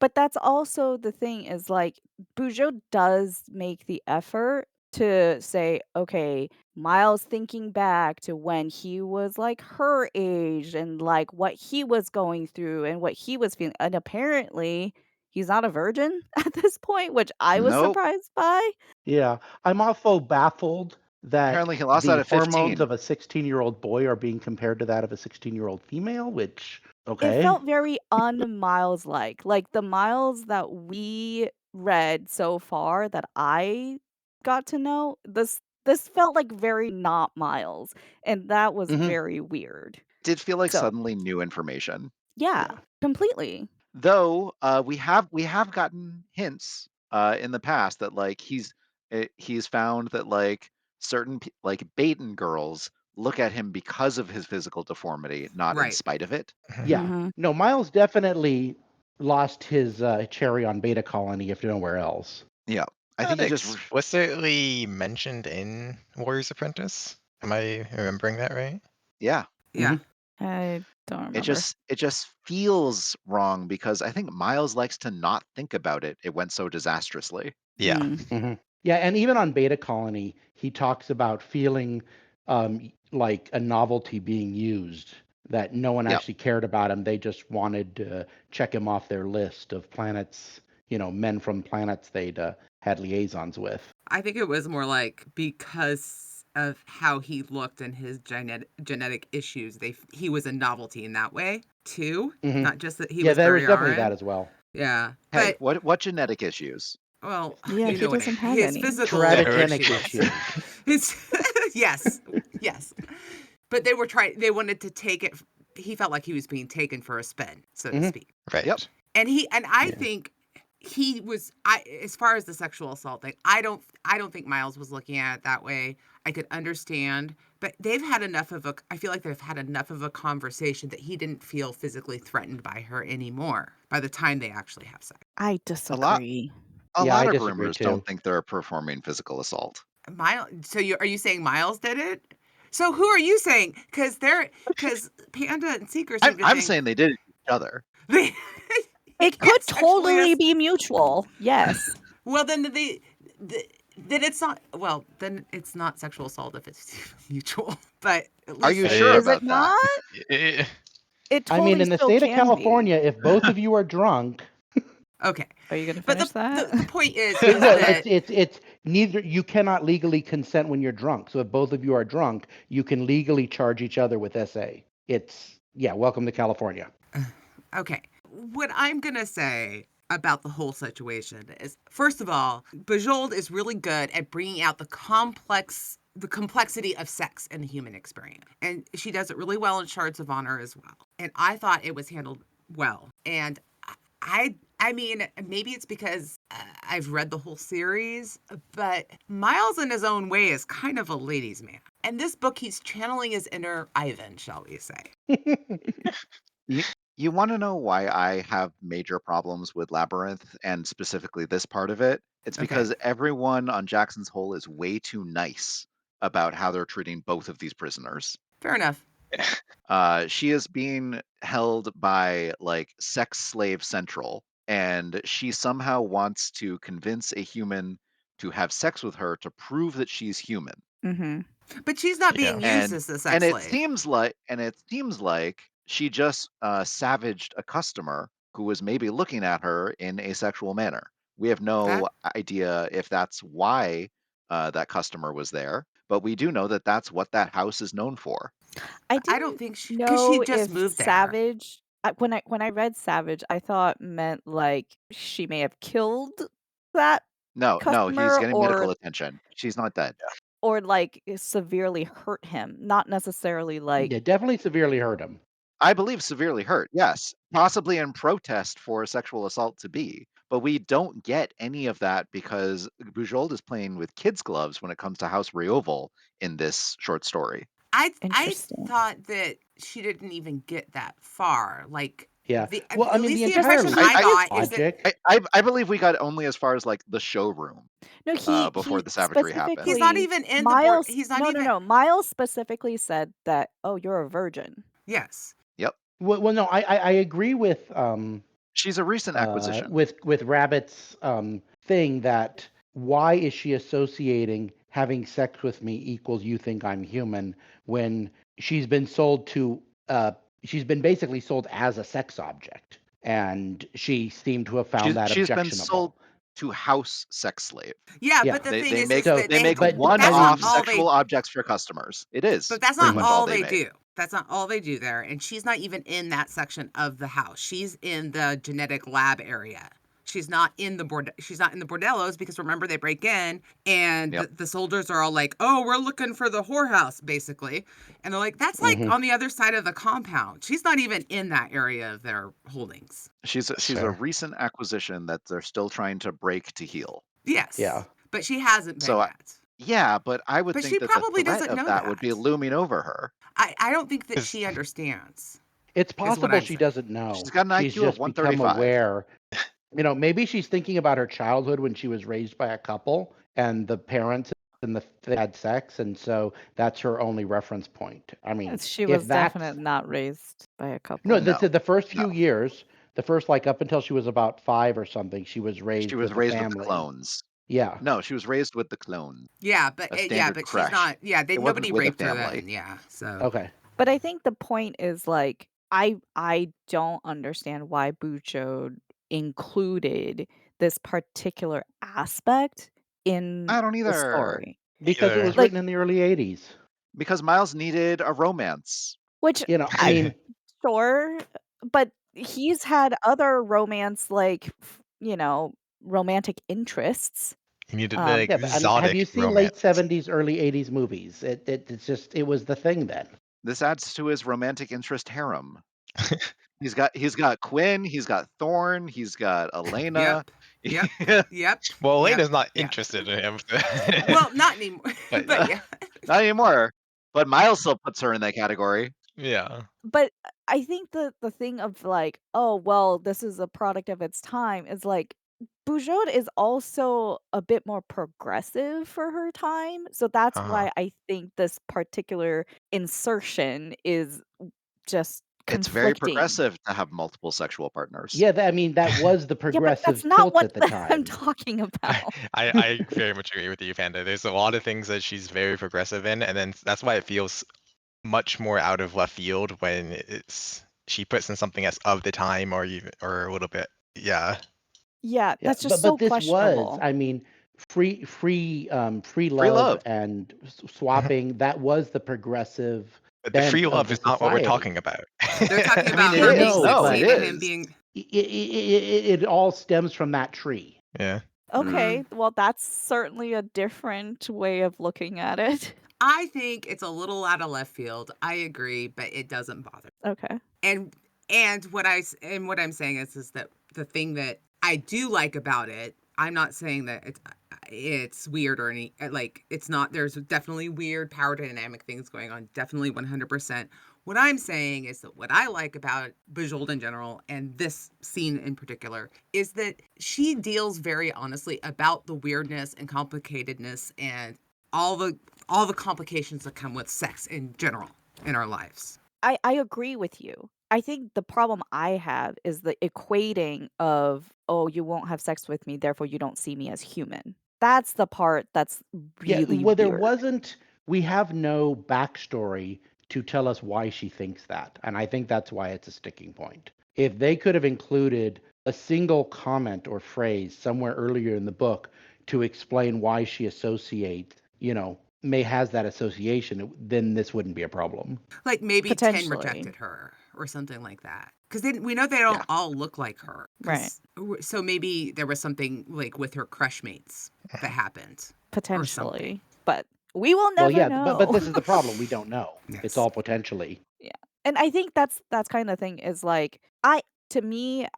But that's also the thing is like Bujo does make the effort to say, okay, Miles thinking back to when he was like her age and like what he was going through and what he was feeling. And apparently he's not a virgin at this point, which I was Nope. surprised by. Yeah, I'm also baffled that Apparently he lost the that at hormones 15. of a 16-year-old boy are being compared to that of a 16-year-old female, which, It okay. felt very un-Miles-like. Like, the Miles that we read so far that I got to know, this felt like very not Miles, and that was Mhm. very weird. Did feel like So suddenly new information. yeah, Yeah. completely. Though we have gotten hints in the past that like he's found that like certain like Baton girls look at him because of his physical deformity, not in Right. spite of it. Yeah. Mhm. No, Miles definitely lost his cherry on Beta Colony, if nowhere else. Yeah, I Not think he just explicitly mentioned in Warrior's Apprentice. Am I remembering that right? yeah. Yeah. I don't It remember. just feels wrong because I think Miles likes to not think about it. It went so disastrously. Yeah. Mm. Yeah, and even on Beta Colony, he talks about feeling like a novelty being used, that no one Yep. actually cared about him. They just wanted to check him off their list of planets, men from planets they'd had liaisons with. I think it was more like because of how he looked and his genetic issues, he was a novelty in that way too. Mhm. Not just that he Yeah, was there was very definitely that arid. as well. Yeah, Hey, but what genetic issues? well, Yeah, you he know what doesn't have his any. physical Teratogenic issues. issues. Yes, yes. But they wanted to take it. He felt like he was being taken for a spin, so to Mhm. speak. Right. Yep. And I Yeah. think he was as far as the sexual assault thing, I don't think Miles was looking at it that way. I could understand, but I feel like they've had enough of a conversation that he didn't feel physically threatened by her anymore by the time they actually have sex. I A lot disagree. a Yeah, I lot of disagree groomers too. don't think they're performing physical assault. Are you saying Miles did it? So who are you saying? Because Panda and Seeker seem to I'm think saying they did it to each other. they It could Yes, actually, totally yes. be mutual. Yes. Well, then then it's not. Well, then it's not sexual assault if it's mutual. But at Are least you It sure is. Is it about that? not? Eh, It I mean, totally in the still state of can be. California, if both of you are drunk, okay. Are you gonna But finish that? the point is well, that it's neither. You cannot legally consent when you're drunk. So if both of you are drunk, you can legally charge each other with SA. Welcome to California. okay. What I'm gonna say about the whole situation is, first of all, Bujold is really good at bringing out the complexity of sex in the human experience, and she does it really well in Shards of Honor as well. And I thought it was handled well. And I mean, maybe it's because I've read the whole series, but Miles in his own way is kind of a ladies' man. And this book, he's channeling his inner Ivan, shall we say. You want to know why I have major problems with Labyrinth and specifically this part of it? It's Okay. because everyone on Jackson's Hole is way too nice about how they're treating both of these prisoners. Fair enough. She is being held by like Sex Slave Central, and she somehow wants to convince a human to have sex with her to prove that she's human. Mm-hmm. But she's not being Yeah. used as a sex it slave. seems like she just savaged a customer who was maybe looking at her in a sexual manner. We have no idea if that's why that customer was there, but we do know that that's what that house is known for. I didn't don't think because she know just if moved there. Savage when I read Savage, I thought meant like she may have killed that No, he's customer getting medical attention. She's not dead. or like severely hurt him, not necessarily like Yeah, definitely severely hurt him. I believe severely hurt, yes, possibly in protest for sexual assault to be. But we don't get any of that because Bujold is playing with kids' gloves when it comes to House Rioval in this short story. I Interesting. thought that she didn't even get that far. Like, Yeah. the, Well, I at mean, least the the entire impression lead I got is that logic. I believe we got only as far as like the showroom No, before he the savagery happened. he's not specifically even in Miles he's not no, even. no. Miles specifically said that, "Oh, you're a virgin." Yes. Yep, Well, no, I agree with she's a recent acquisition. with Rabbit's thing that why is she associating having sex with me equals you think I'm human when she's been sold to she's been basically sold as a sex object, and she seemed to have found that She's been objectionable. to house sex slave. Yeah, Yeah. but the They thing they is make that they make but that's not one-off I all sexual they objects for customers. It is but that's pretty not much mhm. all all they they make. do. That's not all they do there. And she's not even in that section of the house. She's in the genetic lab area. She's not in the bordellos because remember they break in and Yep. the soldiers are all like, "Oh, we're looking for the whorehouse," basically. And they're like, "That's like Mhm. on the other side of the compound." She's not even in that area of their holdings. She's That's a fair. recent acquisition that they're still trying to break to heal. Yes. Yeah. But she hasn't been So yet. yeah, but I would But she think that the probably threat doesn't of know that would be that. looming over her. I don't think that 'Cause she understands, It's is what possible I'm she saying. doesn't She's know. got an She's IQ of just become 135. aware. Maybe she's thinking about her childhood when she was raised by a couple and the parents and they had sex, and so that's her only reference point. I mean, She if was that's definitely not raised by a no, couple. the first No. few years, the first like up until she was about 5 or something, she was She raised was with the raised with the family. clones. Yeah. No, she was raised with the clone, Yeah, a yeah, standard but she's crash. not. Yeah, It wasn't nobody with a raped her family. then. Yeah, so Okay. But I think the point is, like, I don't understand why Bujold included this particular aspect in I don't the either. story. Because it was Either. Like, written in the early 80s. Because Miles needed a romance. which I mean, sure, but he's had other romance, like, romantic interests. He needed the Um, yeah, but have you exotic seen late romance. 70s, early 80s movies? It's just it was the thing then. This adds to his romantic interest harem. He's got Quinn, he's got Thorn, he's got Elena. yep, yep, yep, Well, yep, Elena's not yeah. interested in him. Well, not anymore, But but yeah, Not anymore. But Miles still puts her in that category. yeah. but I think the thing of, like, "Oh, well, this is a product of its time," is, like, Bujold is also a bit more progressive for her time, so that's Uh-huh. why I think this particular insertion is just It's very conflicting. progressive to have multiple sexual partners. Yeah, I mean that was the Yeah, but that's progressive not tilt what at the I'm time. talking I, about. I very much agree with you, Panda. There's a lot of things that she's very progressive in, and then that's why it feels much more out of left field when she puts in something that's of the time or even or a little bit. Yeah. Yeah, Yeah, that's just so but this was, questionable. I mean, free Free love love. and swapping. That was the progressive But the free bent of love the is not what we're society. talking about. they're talking I mean, about it her There being is. No, No, it sexy but and him is. being. it all stems from that tree. Yeah. Okay, Mm, well, that's certainly a different way of looking at it. I think it's a little out of left field. I agree, but it doesn't bother. Okay. And what I'm saying is that the thing that I do like about it, I'm not saying that it's weird or any like it's not. There's definitely weird power dynamic things going on. Definitely 100%. What I'm saying is that what I like about Bujold in general and this scene in particular is that she deals very honestly about the weirdness and complicatedness and all the all the complications that come with sex in general in our lives. I agree with you. I think the problem I have is the equating of, "Oh, you won't have sex with me, therefore you don't see me as human." That's the part that's Yeah, really well, there weird. wasn't. We have no backstory to tell us why she thinks that, and I think that's why it's a sticking point. If they could have included a single comment or phrase somewhere earlier in the book to explain why she associates, May has that association, then this wouldn't be a problem. Like maybe 10 Potentially. rejected her or something like that. Because we know they Yeah. don't all look like her. Right. So maybe there was something like with her crush mates that happened or something. Potentially. But we will Well, never yeah, but know. this is the problem. We don't know. It's Yes. all potentially. Yeah. And I think that's kind of the thing is like to me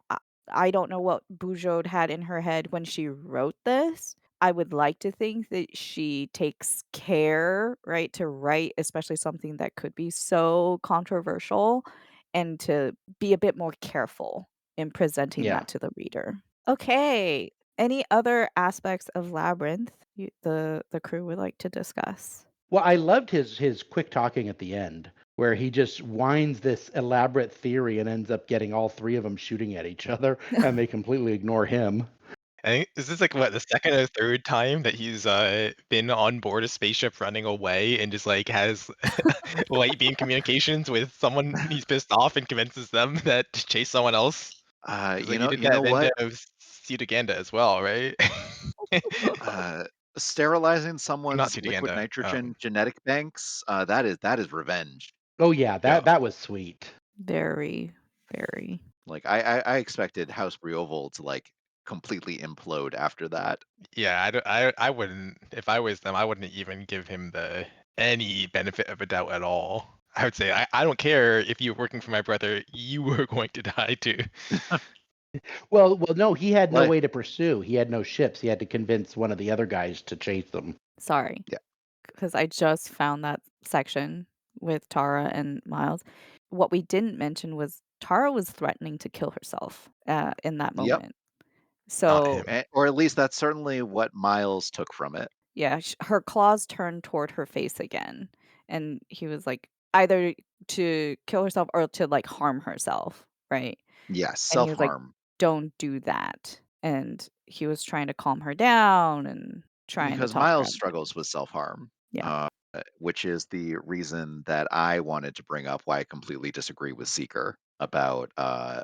I don't know what Bujold had in her head when she wrote this. I would like to think that she takes care, right, to write especially something that could be so controversial and to be a bit more careful in presenting Yeah. that to the reader. Okay. Any other aspects of Labyrinth the crew would like to discuss? Well, I loved his quick talking at the end, where he just winds this elaborate theory and ends up getting all three of them shooting at each other, and they completely ignore him. Is this like what the second or third time that he's been on board a spaceship running away and just like has light beam communications with someone he's pissed off and convinces them that to chase someone else? 'Cause, like, You he know, did you that know at the end what? of Sudaganda as well, right? Uh, sterilizing Not someone's liquid Sudaganda. nitrogen genetic banks, that is revenge. Oh yeah, Yeah. that was sweet. Very, very. Like I expected House Brioval to like completely implode after that. Yeah, I wouldn't, if I was them, I wouldn't even give him any benefit of a doubt at all. I would say, I don't care if you're working for my brother, you were going to die too. Well, no, he had no Like, way to pursue. He had no ships. He had to convince one of the other guys to chase them. Sorry. Yeah. Because I just found that section with Tara and Miles. What we didn't mention was Tara was threatening to kill herself in that yep. moment. Not So, him. Or at least that's certainly what Miles took from it. yeah, her claws turned toward her face again. And he was like, either to kill herself or to like harm herself, right? Yes, And he was like, self-harm. don't do that. And he was trying to calm her down and trying to Because talk her Miles out of it. struggles with self-harm. Yeah. Which is the reason that I wanted to bring up why I completely disagree with Seeker about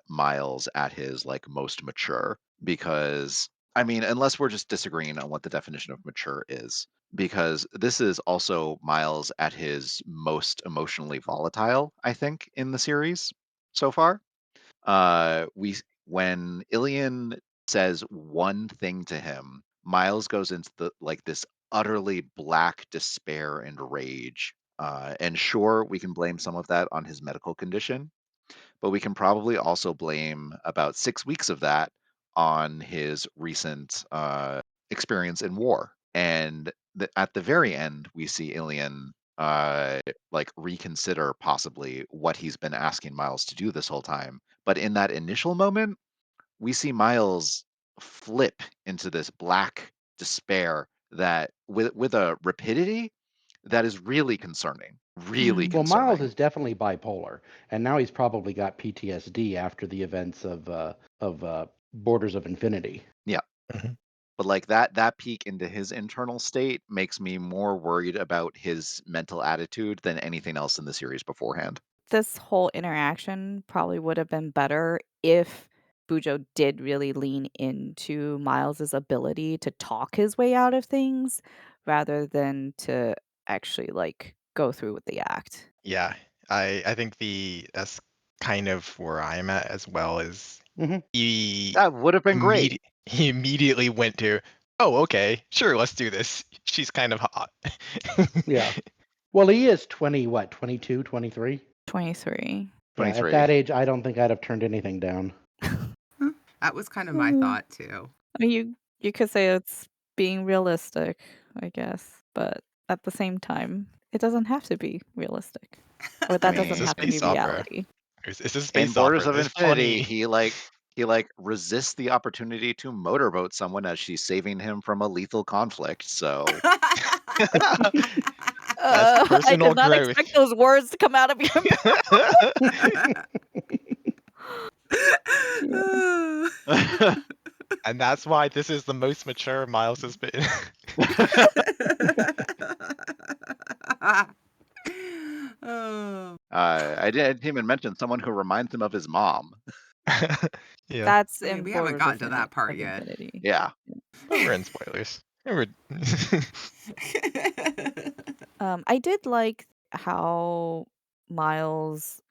Miles at his like most mature. Because I mean, unless we're just disagreeing on what the definition of mature is, because this is also Miles at his most emotionally volatile, I think, in the series so far. We when Ilian says one thing to him, Miles goes into the like this utterly black despair and rage. And sure, we can blame some of that on his medical condition, but we can probably also blame about 6 weeks of that on his recent experience in war. And at the very end, we see Ilian like reconsider possibly what he's been asking Miles to do this whole time. But in that initial moment, we see Miles flip into this black despair that with a rapidity that is really concerning. Really Mhm. Well, Miles concerning. is definitely bipolar, and now he's probably got PTSD after the events of Borders of Infinity. Yeah. Mhm. But like that peek into his internal state makes me more worried about his mental attitude than anything else in the series beforehand. This whole interaction probably would have been better if Bujo did really lean into Miles's ability to talk his way out of things rather than to actually like go through with the act. Yeah, I think that's kind of where I'm at as well. Is Hmm he That would have been great. he immediately went to, oh, okay, sure, let's do this. She's kind of hot. Yeah. Well, he is 20, what, 22, 23? 23. Yeah, at 23. that age, I don't think I'd have turned anything down. That was kind of my Mm. thought too. I mean, you could say it's being realistic, I guess, but at the same time, it doesn't have to be realistic, or I that It's doesn't a mean, have to be space opera. reality. It's a in space Borders opera. of There's Infinity, plenty. he resists the opportunity to motorboat someone as she's saving him from a lethal conflict. So That's I personal did not growth. expect those words to come out of your mouth. And that's why this is the most mature Miles has been. Oh. I didn't even mention someone who reminds him of his mom. Yeah, That's I mean, in we haven't Borders gotten to that part of yet. Infinity. Yeah. but we're in spoilers. I did like how Miles,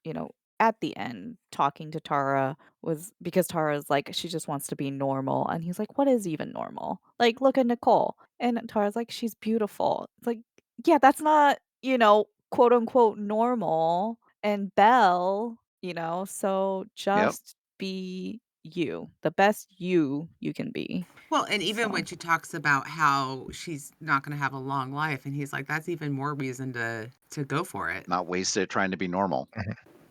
at the end, talking to Tara was because Tara's like, she just wants to be normal. And he's like, what is even normal? Like, look at Nicole. And Tara's like, she's beautiful. It's like, yeah, that's not, quote unquote normal. And Belle, so Yep. just be you, the best you can be. Well, and even So, when she talks about how she's not going to have a long life, and he's like, that's even more reason to go for it. Not wasted trying to be normal.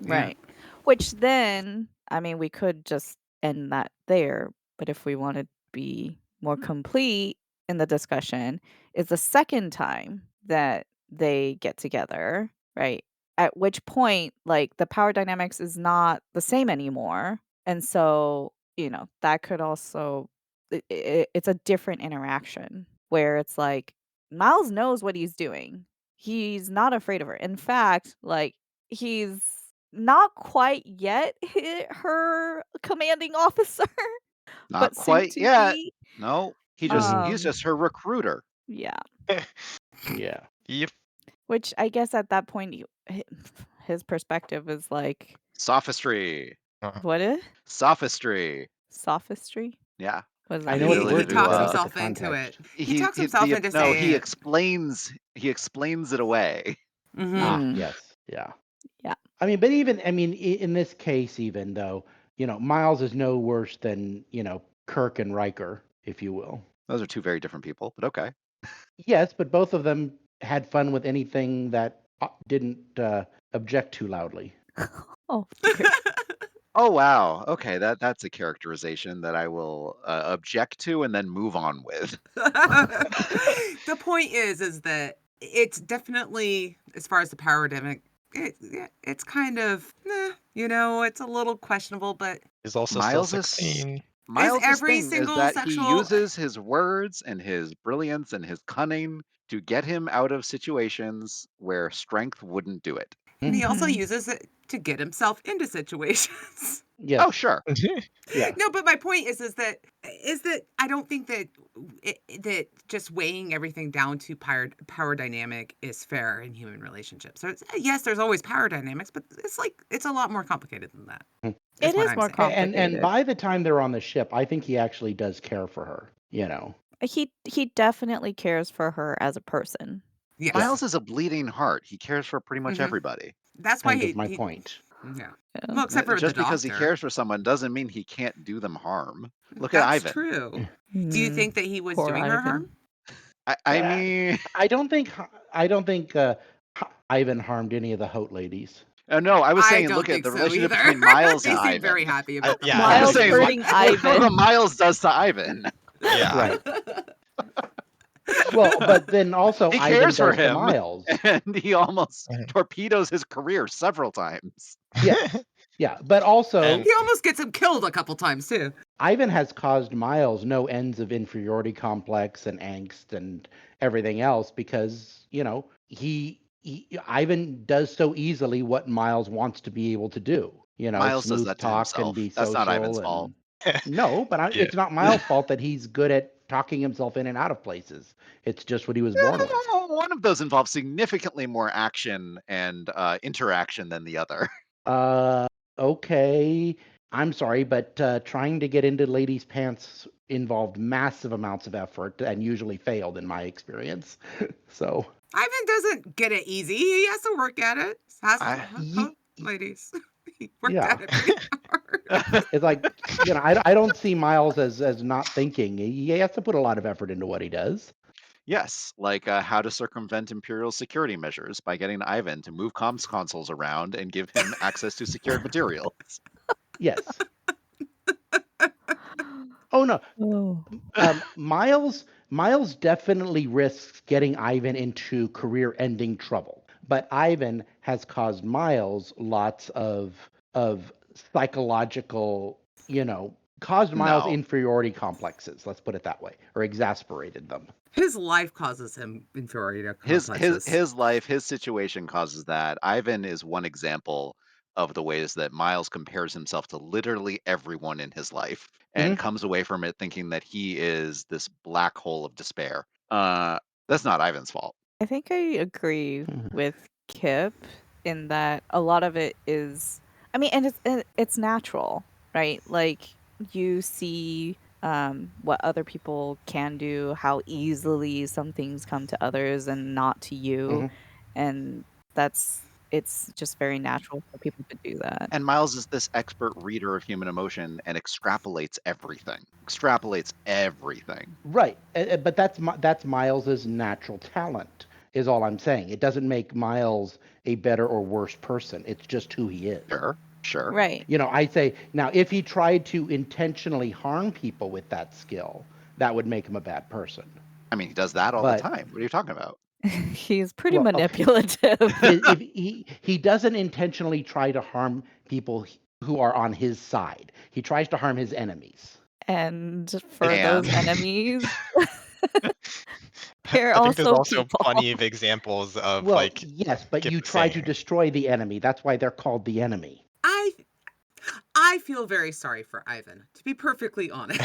Yeah. right. Which then, I mean, we could just end that there, but if we want to be more complete in the discussion, is the second time that they get together, right? At which point, like, the power dynamics is not the same anymore. And so, that could also, it's a different interaction where it's like Miles knows what he's doing. He's not afraid of her. In fact, like, he's not quite yet hit her commanding officer, Not but soon quite to yet. be. No, he's Um, just her recruiter. yeah. Yeah. Yep. Which I guess at that point, his perspective is like, Sophistry. what is Sophistry. sophistry? Yeah. What does I that know The what mean? the He ability word means, talks but I to don't get the himself into it. context. He talks himself into he saying it. explains it away. Ah, Mm, yes. Yeah. yeah. I mean, but even, I mean, in this case, even though, Miles is no worse than, Kirk and Riker, if you will. Those are two very different people, but okay. Yes, but both of them had fun with anything that didn't object too loudly. Oh, dear. Oh wow. Okay, that's a characterization that I will object to and then move on with. The point is that it's definitely, as far as the power dynamic, it's kind of, it's a little questionable, but He's also still Miles's 16. is Miles's every thing is single that he sexual. uses his words and his brilliance and his cunning to get him out of situations where strength wouldn't do it. And he also Mhm. uses it to get himself into situations. Yes. Oh sure. Yes. No, but my point is that I don't think that that just weighing everything down to power dynamic is fair in human relationships. So yes, there's always power dynamics, but it's a lot more complicated than that. Mm. It What is I'm more saying. And complicated. by the time they're on the ship, I think he actually does care for her. He definitely cares for her as a person. Yes. Yeah. Miles is a bleeding heart. He cares for pretty much Mhm. everybody. That's why Kind of my he point. yeah. Yeah. Well, except for with the Just because he doctor. cares for someone doesn't mean he can't do them harm. Look at That's Ivan. true. Do you think that he was Poor doing her Ivan. harm? I mean, I don't think Ivan harmed any of the Hote ladies. no, I was I saying, don't look at think the so relationship either. between Miles They and seem very Ivan. happy about the yeah, I'm just Miles saying, hurting look Ivan. what Miles does to Ivan. Yeah. Right. Well, but then also He Ivan cares for does to him, Miles. and he almost Mhm. torpedoes his career several times. Yes. Yeah, but also And He almost gets him killed a couple times too. Ivan has caused Miles no ends of inferiority complex and angst and everything else because, Ivan does so easily what Miles wants to be able to do. Miles does Smooth that to talk and himself. be That's not Ivan's social fault. no, but yeah. it's not Miles' fault that he's good at talking himself in and out of places. It's just what he was born with. One of those involves significantly more action and interaction than the other. Okay. I'm sorry, but trying to get into ladies' pants involved massive amounts of effort and usually failed in my experience. So, Ivan doesn't get it easy. He has to work at it. Ye- Ladies. He worked yeah, at it pretty hard. it's like, I don't see Miles as not thinking. He has to put a lot of effort into what he does. Yes, like how to circumvent Imperial security measures by getting Ivan to move comms consoles around and give him access to secured materials. Yes. Oh no. Oh. Miles definitely risks getting Ivan into career-ending trouble, but Ivan has caused Miles lots of psychological, caused Miles No, inferiority complexes. Let's put it that way, or exasperated them. His life causes him inferiority his complexes. his life, his situation causes that. Ivan is one example of the ways that Miles compares himself to literally everyone in his life and Mhm. comes away from it thinking that he is this black hole of despair. That's not Ivan's fault. I think I agree Mhm. with Kip in that a lot of it is, I mean, and it's natural, right? Like you see what other people can do, how easily some things come to others and not to you, Mhm. and it's just very natural for people to do that. And Miles is this expert reader of human emotion and extrapolates everything. Extrapolates everything. Right, but that's Miles's natural talent. Is all I'm saying. It doesn't make Miles a better or worse person. It's just who he is. Sure. Right. I say now if he tried to intentionally harm people with that skill, that would make him a bad person. I mean, he does that all the But time. What are you talking about? He's pretty well, okay. manipulative. if he doesn't intentionally try to harm people who are on his side. He tries to harm his enemies. And for And those enemies, they're I think there's also also people. plenty of examples of Well, like yes, but Kip you try to saying. destroy the enemy. That's why they're called the enemy. I I feel very sorry for Ivan, to be perfectly honest.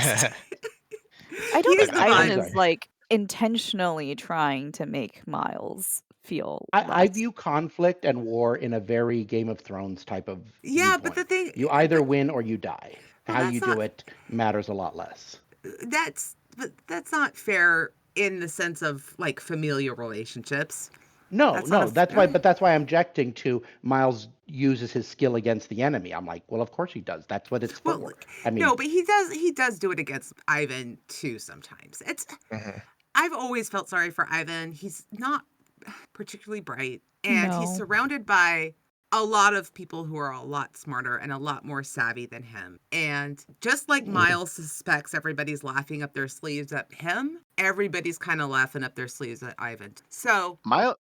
I don't He's think the I'm Ivan one. is, sorry. like, intentionally trying to make Miles feel I less. view conflict and war in a very Game of Thrones type of Yeah, but the viewpoint. thing, You either but win or you die. well, How you do it matters a lot less. that's not fair in the sense of like familial relationships. No, That's not no, that's why I'm objecting to Miles uses his skill against the enemy. I'm like, well, of course he does. That's what it's well, for. I mean, no, but he does do it against Ivan too sometimes. It's Mhm. I've always felt sorry for Ivan. He's not particularly bright, and he's No. surrounded by a lot of people who are a lot smarter and a lot more savvy than him. And just like Miles suspects everybody's laughing up their sleeves at him, everybody's kind of laughing up their sleeves at Ivan. So,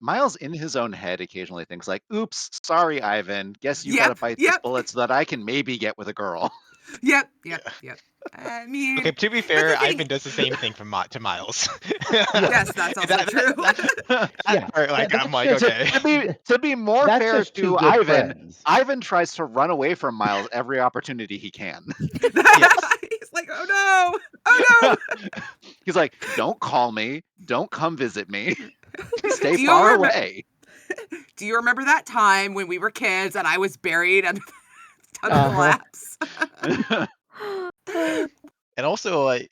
Miles in his own head occasionally thinks like, "Oops, sorry, Ivan. Guess you got to yep, bite this yep, bullet so that I can maybe get with a girl." yep, yep, Yeah. yep. I mean, Okay, to be but the fair, thing, Ivan does the same thing to Miles. yeah, yes, that's also true. That yeah. part, like, I'm That's like, just okay. To be more that's fair just two to good Ivan, friends. Ivan tries to run away from Miles every opportunity he can. Yes. He's like, oh no, oh He's like, "Don't call me. Don't come visit me. no. Stay Do you far remember? away." Do you remember that time when we were kids and I was buried under the Uh-huh. laps? And also, like,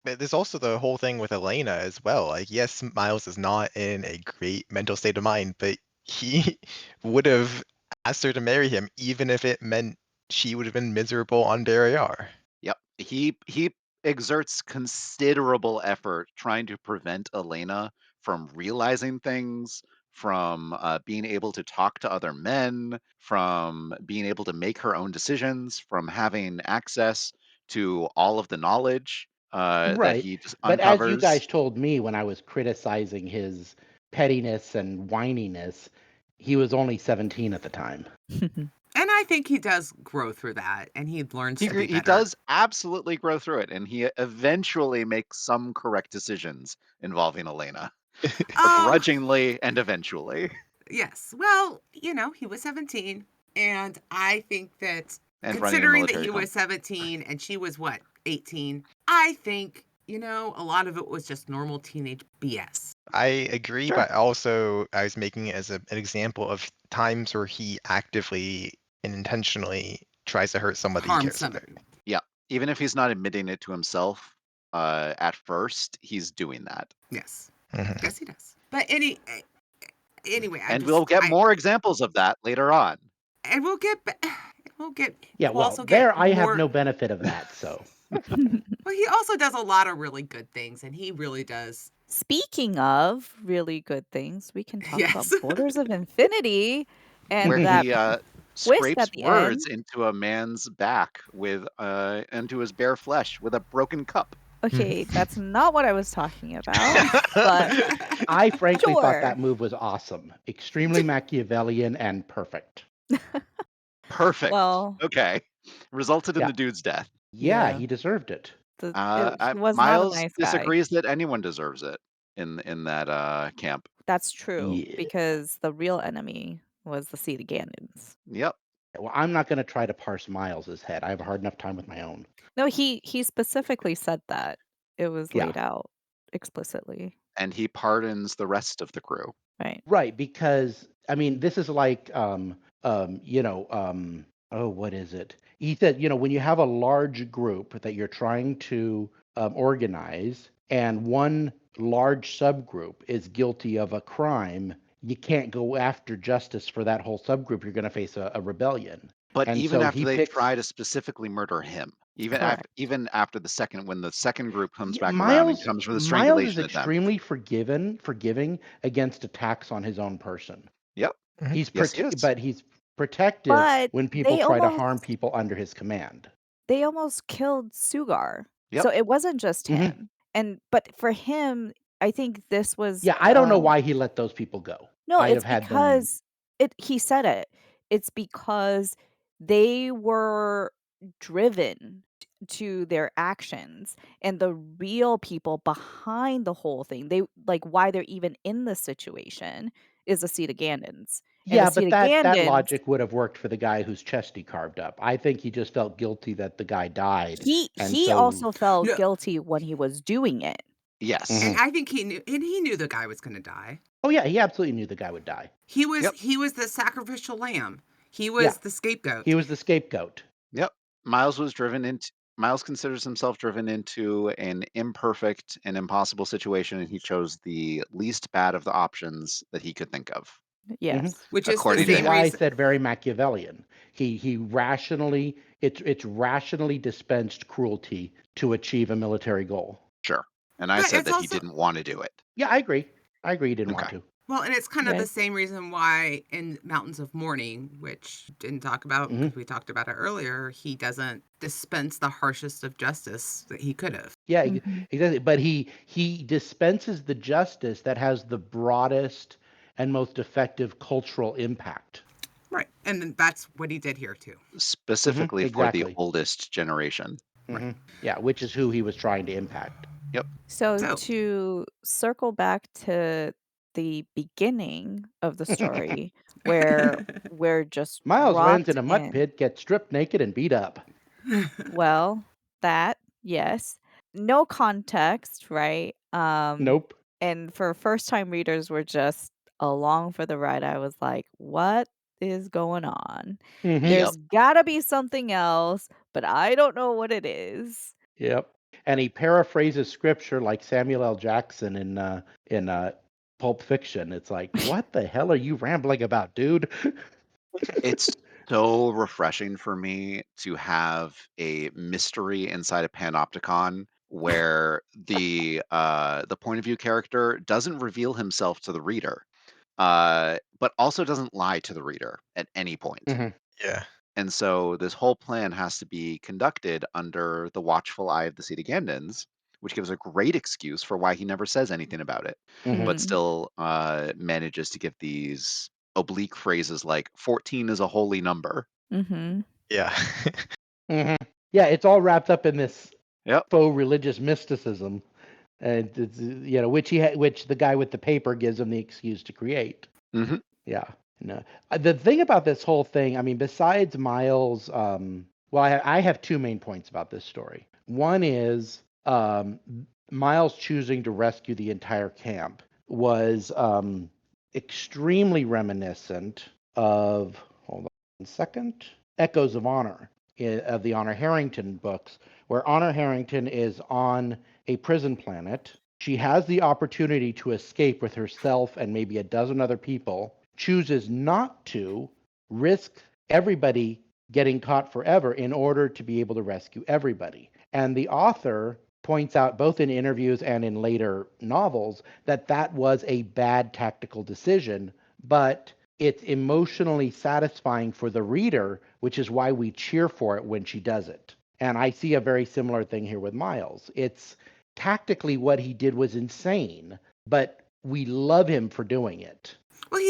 there's also the whole thing with Elena as well. Like, yes, Miles is not in a great mental state of mind, but he would have asked her to marry him, even if it meant she would have been miserable on Barrier. Yep. He exerts considerable effort trying to prevent Elena from realizing things, from being able to talk to other men, from being able to make her own decisions, from having access to all of the knowledge that Right. he just But as you uncovers. guys told me when I was criticizing his pettiness and whininess, he was only 17 at the time. And I think he does grow through that and he learns to be He better. does absolutely grow through it, and he eventually makes some correct decisions involving Elena, Oh, begrudgingly and eventually. yes. Well, he was 17. And I think that And running a considering that military he was company. 17 and she was what, 18, I think, a lot of it was just normal teenage BS. I agree, Sure. but also I was making it as an example of times where he actively and intentionally tries to hurt somebody he Harm cares about. somebody. Yeah. Even if he's not admitting it to himself at first, he's doing that. Yes. Mhm. Yes, he does. But anyway, And we'll get more examples of that later on. and we'll Yeah, we'll well, also get there I have more. no benefit of that, so. Well, he also does a lot of really good things, and he really does. Speaking of really good things, we can talk about Yes. Borders of Infinity Where and that he twist scrapes at the end. words into a man's back with into his bare flesh with a broken cup. Okay, that's not what I was talking about, but I frankly thought sure. that move was awesome. Extremely Machiavellian and perfect. Perfect. Well, Okay. Resulted in Yeah. the dude's death. Yeah, yeah, he deserved it. he was not a Miles nice guy. disagrees that anyone deserves it in that camp. That's true Yeah. because the real enemy was the Sea Gandans. Yep. Well, I'm not going to try to parse Miles's head. I have a hard enough time with my own. No, he specifically said that. It was Yeah. laid out explicitly, And he pardons the rest of the crew. right? Right, because I mean, this is like oh, what is it? He said, when you have a large group that you're trying to organize and one large subgroup is guilty of a crime, you can't go after justice for that whole subgroup. You're going to face a rebellion. But And even so after he they picks try to specifically murder him, Correct. even after when the second group comes Yeah, back around and Miles comes for the Miles is strangulation attempt. extremely forgiving against attacks on his own person. Yep. Mhm. Yes, he is. But he's protective But when people try to harm people under his command. they almost killed Sugar. Yep. So it wasn't just Mhm. him. But for him, I think this was Yeah, I don't know why he let those people go. no, I'd it's have had them. because he said it. It's because they were driven to their actions and the real people behind the whole thing. They like why they're even in this situation is the Gandans. And the Yeah, but Seed of that Gandans, logic would have worked for the guy whose chest he carved up. I think he just felt guilty that the guy died, and he so also felt No, guilty when he was doing it. Yes. and Mhm. I think he knew the guy was going to die. Oh yeah, he absolutely knew the guy would die. He was Yep. he was the sacrificial lamb. He Yeah, was the scapegoat. he was the scapegoat. Yep. Miles considers himself driven into an imperfect and impossible situation, and he chose the least bad of the options that he could think of, Mhm. Yes. Which is the according Which to is same him. why I reason. said very Machiavellian. He rationally it's rationally dispensed cruelty to achieve a military goal. Sure. And I But said it's that he also didn't want to do it. Yeah, I agree. I agree he didn't want Okay. to. well, and it's kind of the Okay. same reason why in Mountains of Mourning, which didn't talk about Mhm. because we talked about it earlier, he doesn't dispense the harshest of justice that he could have. Yeah, Mhm. exactly. But he dispenses the justice that has the broadest and most effective cultural impact. Right. And then that's what he did here too. Specifically for the Exactly. oldest generation. Right. Yeah, which is who he was trying to impact. Yep. So So to circle back to the beginning of the story where we're just Miles lands dropped in a mud in. pit, gets stripped naked, and beat up. Well, that, yes. No context, right? Nope. And for first time readers, we're just along for the ride. I was like, what is going on? Hmm. Yep. There's gotta be something else, but I don't know what it is. Yep. And he paraphrases scripture like Samuel L. Jackson in Pulp Fiction. It's like, what the hell are you rambling about, dude? It's so refreshing for me to have a mystery inside a panopticon where the point of view character doesn't reveal himself to the reader, but also doesn't lie to the reader at any point. Hmm. Yeah. And so this whole plan has to be conducted under the watchful eye of the Cetagandans, which gives a great excuse for why he never says anything about it, Hmm. but Mhm. still manages to give these oblique phrases like 14 is a holy number. Mhm. Yeah. Hmm. Yeah, it's all wrapped up in this Yep. faux religious mysticism, and it's, which the guy with the paper gives him the excuse to create. Hmm. Yeah. No. The thing about this whole thing, I mean, besides Miles, well, I have two main points about this story. One is Miles choosing to rescue the entire camp was extremely reminiscent of, hold on a second, Echoes of Honor, of the Honor Harrington books, where Honor Harrington is on a prison planet. She has the opportunity to escape with herself and maybe a dozen other people, chooses not to, risk everybody getting caught forever in order to be able to rescue everybody. And the author points out, both in interviews and in later novels, that that was a bad tactical decision, but it's emotionally satisfying for the reader, which is why we cheer for it when she does it. And I see a very similar thing here with Miles. It's tactically what he did was insane, but we love him for doing it. well,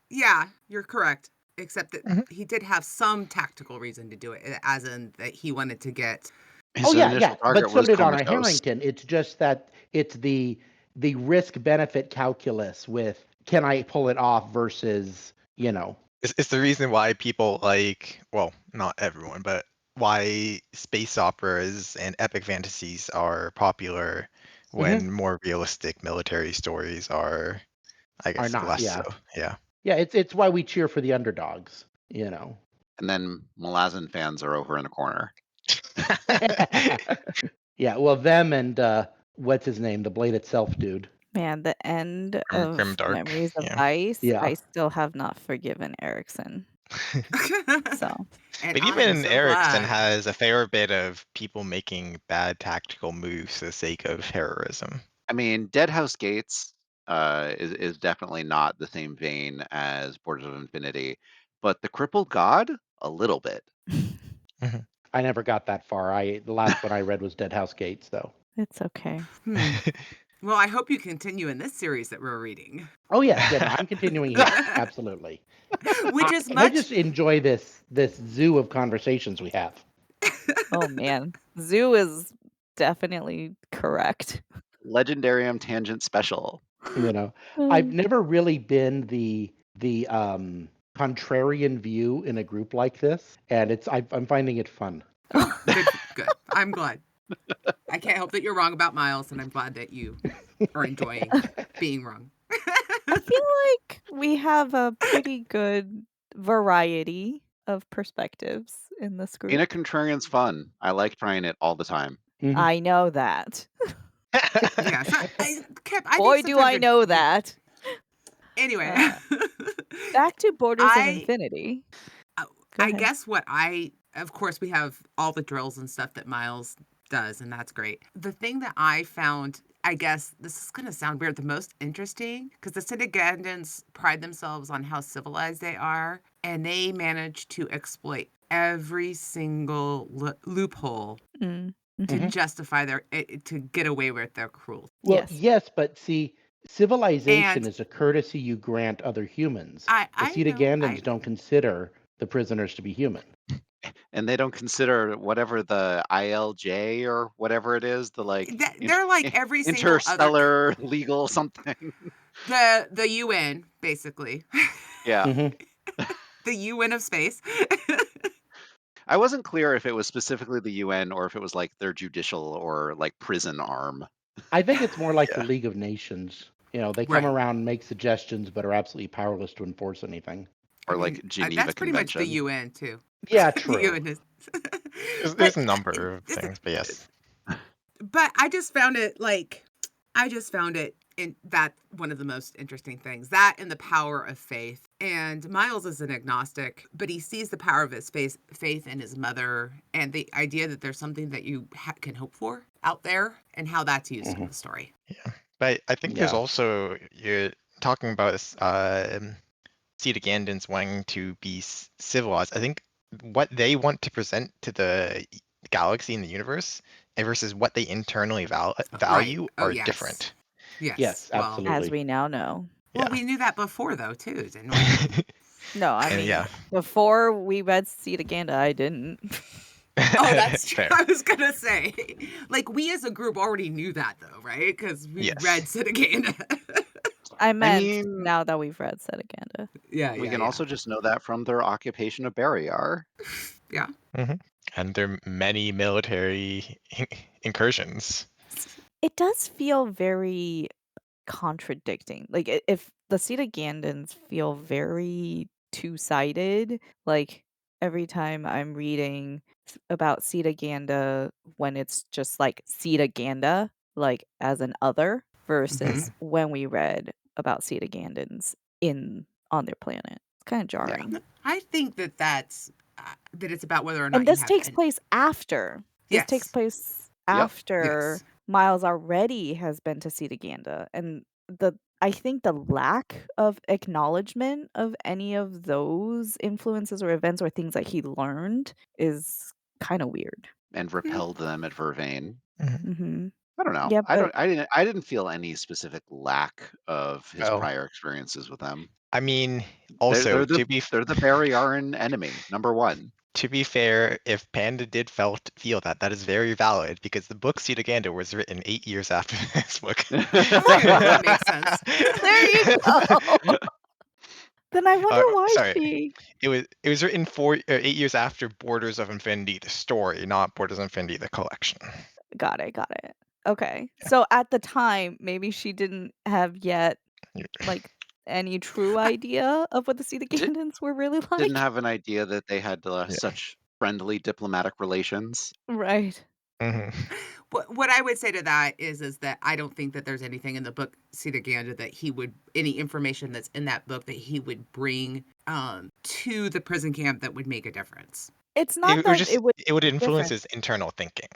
yeah, you're correct. Except that Mhm. he did have some tactical reason to do it, as in that he wanted to get. Oh His yeah, yeah, initial but target so was did Honor comatose. Harrington. It's just that it's the risk benefit calculus with can I pull it off versus, It's the reason why people like, well, not everyone, but why space operas and epic fantasies are popular Mhm. when more realistic military stories are, I Are guess, not. less so. Yeah. Yeah. Yeah, it's why we cheer for the underdogs. And then Malazan fans are over in a corner. Yeah, well them and what's his name? The Blade itself dude. Man, the end Grim of Dark. Memories of Yeah. Ice, Yeah. I still have not forgiven Erickson. So, And But I am even so Erickson glad. has a fair bit of people making bad tactical moves for the sake of heroism. I mean, Deadhouse Gates is definitely not the same vein as Borders of Infinity, but the Crippled God, a little bit. Mhm. I never got that far. The last one I read was Dead House Gates though. it's okay. Well, I hope you continue in this series that we're reading, Oh yes, yeah, no, I'm continuing here. Absolutely. which is I much. just enjoy this zoo of conversations we have. Oh man. Zoo is definitely correct. Legendarium Tangent Special. You know, I've Mm. never really been the contrarian view in a group like this, and I'm finding it fun. Oh, good. I'm glad. I can't help that you're wrong about Miles, and I'm glad that you are enjoying being wrong. I feel like we have a pretty good variety of perspectives in this Being a group. contrarian's fun. I like trying it all the time. Mhm. I know that. Yeah, so I Boy, think do I sometimes know that. Anyway, Back to Borders of I Infinity. Go I ahead. guess of course, we have all the drills and stuff that Miles does, and that's great. The thing that I found, I guess this is going to sound weird, the most interesting, because the Citagandans pride themselves on how civilized they are, and they manage to exploit every single loophole Mm. to Mhm. justify to get away with their cruelty. Well, Yes. yes, but see, civilization And is a courtesy you grant other humans. The I know, Cetagandans don't consider the prisoners to be human. And they don't consider whatever the ILJ or whatever it is, the like they're like every single other interstellar legal something. the UN basically. Yeah. Mhm. The UN of space. I wasn't clear if it was specifically the UN or if it was like their judicial or like prison arm. I think it's more like the Yeah. League of Nations. They come Right. around and make suggestions, but are absolutely powerless to enforce anything. Or I like mean, Geneva that's pretty much the Convention. UN too. Yeah, The true. UN is. There's a number of things, but yes. But I just found it in that one of the most interesting things, that and the power of faith. And Miles is an agnostic, but he sees the power of his faith in his mother, and the idea that there's something that you can hope for out there, and how that's used in the story. Yeah. But I think there's Yeah. also, you're talking about Cetagandans wanting to be civilized. I think what they want to present to the galaxy and the universe versus what they internally value Oh, are yes. different. Yes, Well, absolutely. As we now know. well, Yeah. we knew that before, though, too, didn't we? No, I And mean, yeah. before we read Cetaganda, I didn't. Oh, that's true. Fair. I was gonna say, like, we as a group already knew that, though, right? Because we Yes. read Citaganda. I meant mean- now that we've read Cetaganda. Yeah, We can also just know that from their occupation of Barryar. yeah. And there are many military incursions. It does feel very contradicting. Like if the Cetagandans feel very two-sided, like every time I'm reading about Cetaganda when it's just like Cetaganda, like as an other, versus when we read about Cetagandans on their planet. It's kind of jarring. I think that it's about whether or not And you this have takes place after. This Yes. takes place Yep. after Yes. Miles already has been to Cetaganda, and I think the lack of acknowledgement of any of those influences or events or things that he learned is kind of weird. And repelled them at Vervain. Mm-hmm. I don't know. Yeah, but I didn't feel any specific lack of his Well, prior experiences with them. I mean, also they're the to Barryaran enemy, number one. be fair, if Panda did feel that is very valid because the book Cetaganda was written 8 years after this book. That makes sense. there you go. Then I wonder why sorry. she. It was written 8 years after Borders of Infinity, the story, not Borders of Infinity, the collection. Got it. Okay. So at the time, maybe she didn't have yet like any true idea of what the Cetagandans were really like. Didn't have an idea that they had such friendly diplomatic relations. Right. What I would say to that is that I don't think that there's anything in the book Cetaganda that any information that's in that book that he would bring to the prison camp that would make a difference. It's not It would influence his internal thinking.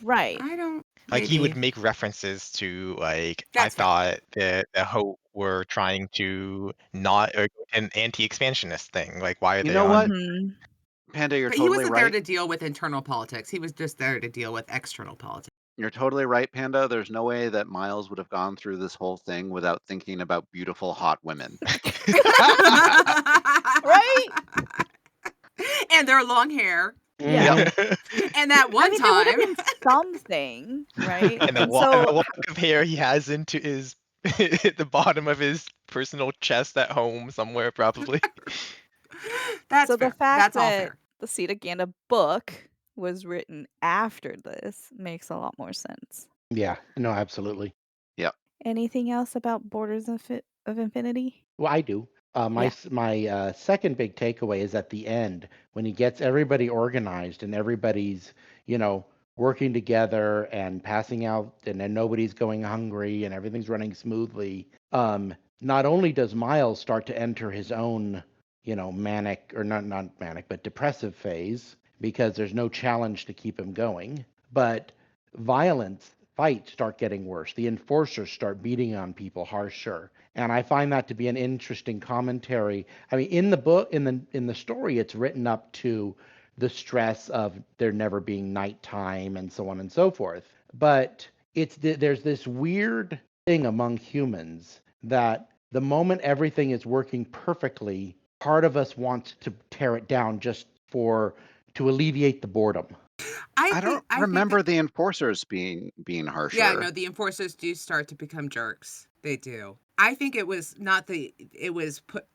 Right. I don't. Like he would maybe. make references to like That's I thought the Hope were trying to not an anti-expansionist thing. Like why are You they know on? what? Mhm. Panda, you're But he totally wasn't there right. to deal with internal politics. He was just there to deal with external politics. You're totally right, Panda. There's no way that Miles would have gone through this whole thing without thinking about beautiful, hot women. Right? And their long hair. Yeah. And that one There would have time. been something, right? And the lock of hair he has into his at the bottom of his personal chest at home somewhere, probably. That's So the fair. fact That's all that fair. the Saga book was written after this makes a lot more sense. Yeah, no, absolutely. Yep. Anything else about Borders of Infinity? Well, I do. Yeah. My second big takeaway is at the end when he gets everybody organized and everybody's, you know, working together and passing out, and then nobody's going hungry and everything's running smoothly. Not only does Miles start to enter his own, manic, or not manic, but depressive phase because there's no challenge to keep him going, but fights start getting worse. The enforcers start beating on people harsher, and I find that to be an interesting commentary. I mean, in the book, in the story, it's written up to the stress of there never being nighttime and so on and so forth. But there's this weird thing among humans that the moment everything is working perfectly, part of us wants to tear it down just to alleviate the boredom. I don't I think remember that the enforcers being yeah, harsher. no, the enforcers do start to become jerks. They do. I think it was not it was put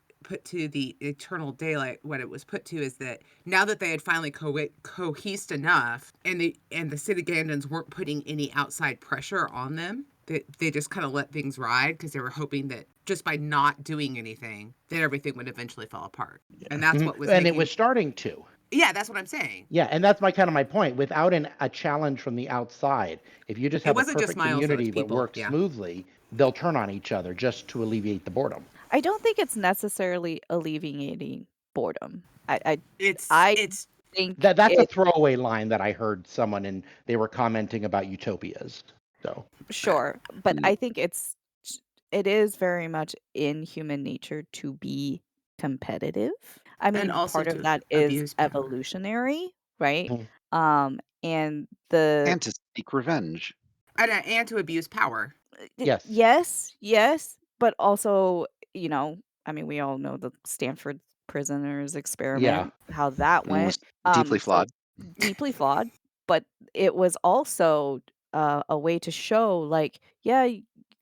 to the eternal daylight. What it was put to is that now that they had finally cohesed enough, and the Citagandans weren't putting any outside pressure on them, they just kind of let things ride because they were hoping that just by not doing anything, that everything would eventually fall apart. And that's what was And it making. was starting to. Yeah, that's what I'm saying. Yeah, and that's my point. Without a challenge from the outside, if you just It have a wasn't just perfect Miles, though, it's community that people. works Yeah. smoothly, they'll turn on each other just to alleviate the boredom. I don't think it's necessarily alleviating boredom. I It's think That's a it throwaway line that I heard someone, and they were commenting about utopias. So sure, but Mm, I think it is very much in human nature to be competitive. I and mean, also part of to that is abuse power. evolutionary, right? Mhm. And the and to seek revenge. And to abuse power. yes, yes, but also, I mean, we all know the Stanford prisoners yeah, experiment, how that And went. was deeply So flawed. deeply flawed, but it was also a way to show, like, yeah,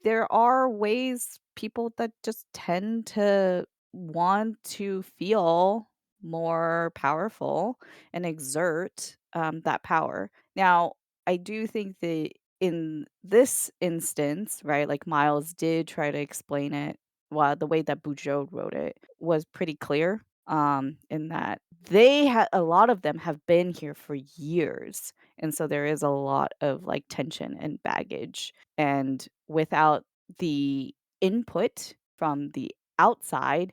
there are ways people that just tend to want to feel more powerful and exert that power. Now, I do think that in this instance, right, like Miles did try to explain it. Well, the way that Bujold wrote it was pretty clear. In that they had a lot of them have been here for years, and so there is a lot of like tension and baggage. And without the input from the outside,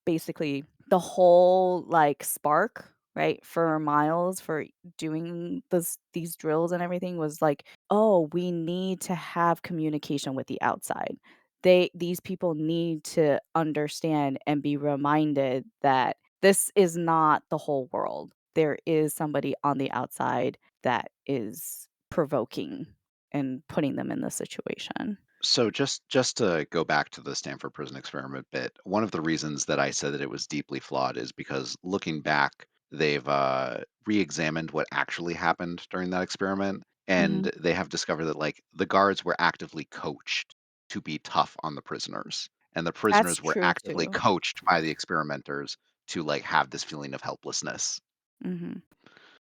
basically the whole like spark, right, for Miles for doing these drills and everything was like, "Oh, we need to have communication with the outside. These people need to understand and be reminded that this is not the whole world. There is somebody on the outside that is provoking and putting them in this situation." So just to go back to the Stanford Prison Experiment bit, one of the reasons that I said that it was deeply flawed is because looking back, they've re-examined what actually happened during that experiment, and Mhm. they have discovered that like the guards were actively coached to be tough on the prisoners, and the That's prisoners were true actively too. coached by the experimenters to like have this feeling of helplessness. Mhm.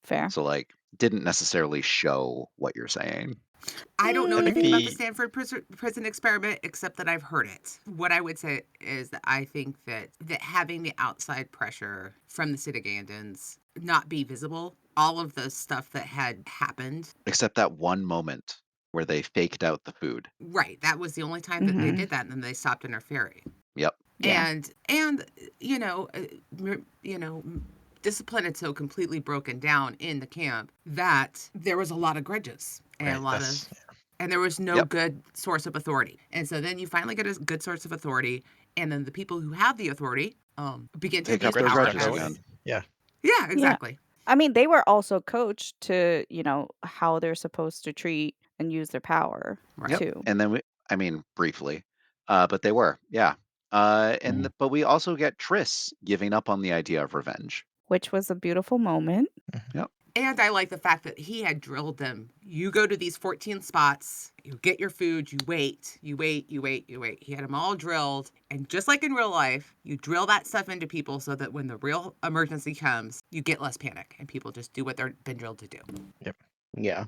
Fair. So like didn't necessarily show what you're saying. I don't know I think anything about the Mm, the Stanford prison experiment except that I've heard it. What I would say is that I think that having the outside pressure from the Citagandans not be visible, all of the stuff that had happened, Except that one moment where they faked out the food. right, that was the only time that they mhm. did that, and then they stopped interfering. Yep. Yeah. And you know, you know, discipline had so completely broken down in the camp that there was a lot of grudges and a right. lot That's of and there was no Yep. good source of authority. And so then you finally get a good source of authority, and then the people who have the authority begin to Pick abuse up their grudges power start grudges growing. as again. Yeah. yeah, Yeah. exactly. I mean, they were also coached to, how they're supposed to treat and use their power Right. Yep. too, And then I mean, briefly, but they were, yeah. Mhm. But we also get Triss giving up on the idea of revenge. which was a beautiful moment. Mhm. Yep. And I like the fact that he had drilled them. You go to these 14 spots, you get your food, you wait, you wait, you wait, you wait. He had them all drilled. And just like in real life, you drill that stuff into people so that when the real emergency comes, you get less panic and people just do what they've been drilled to do. Yep. Yeah.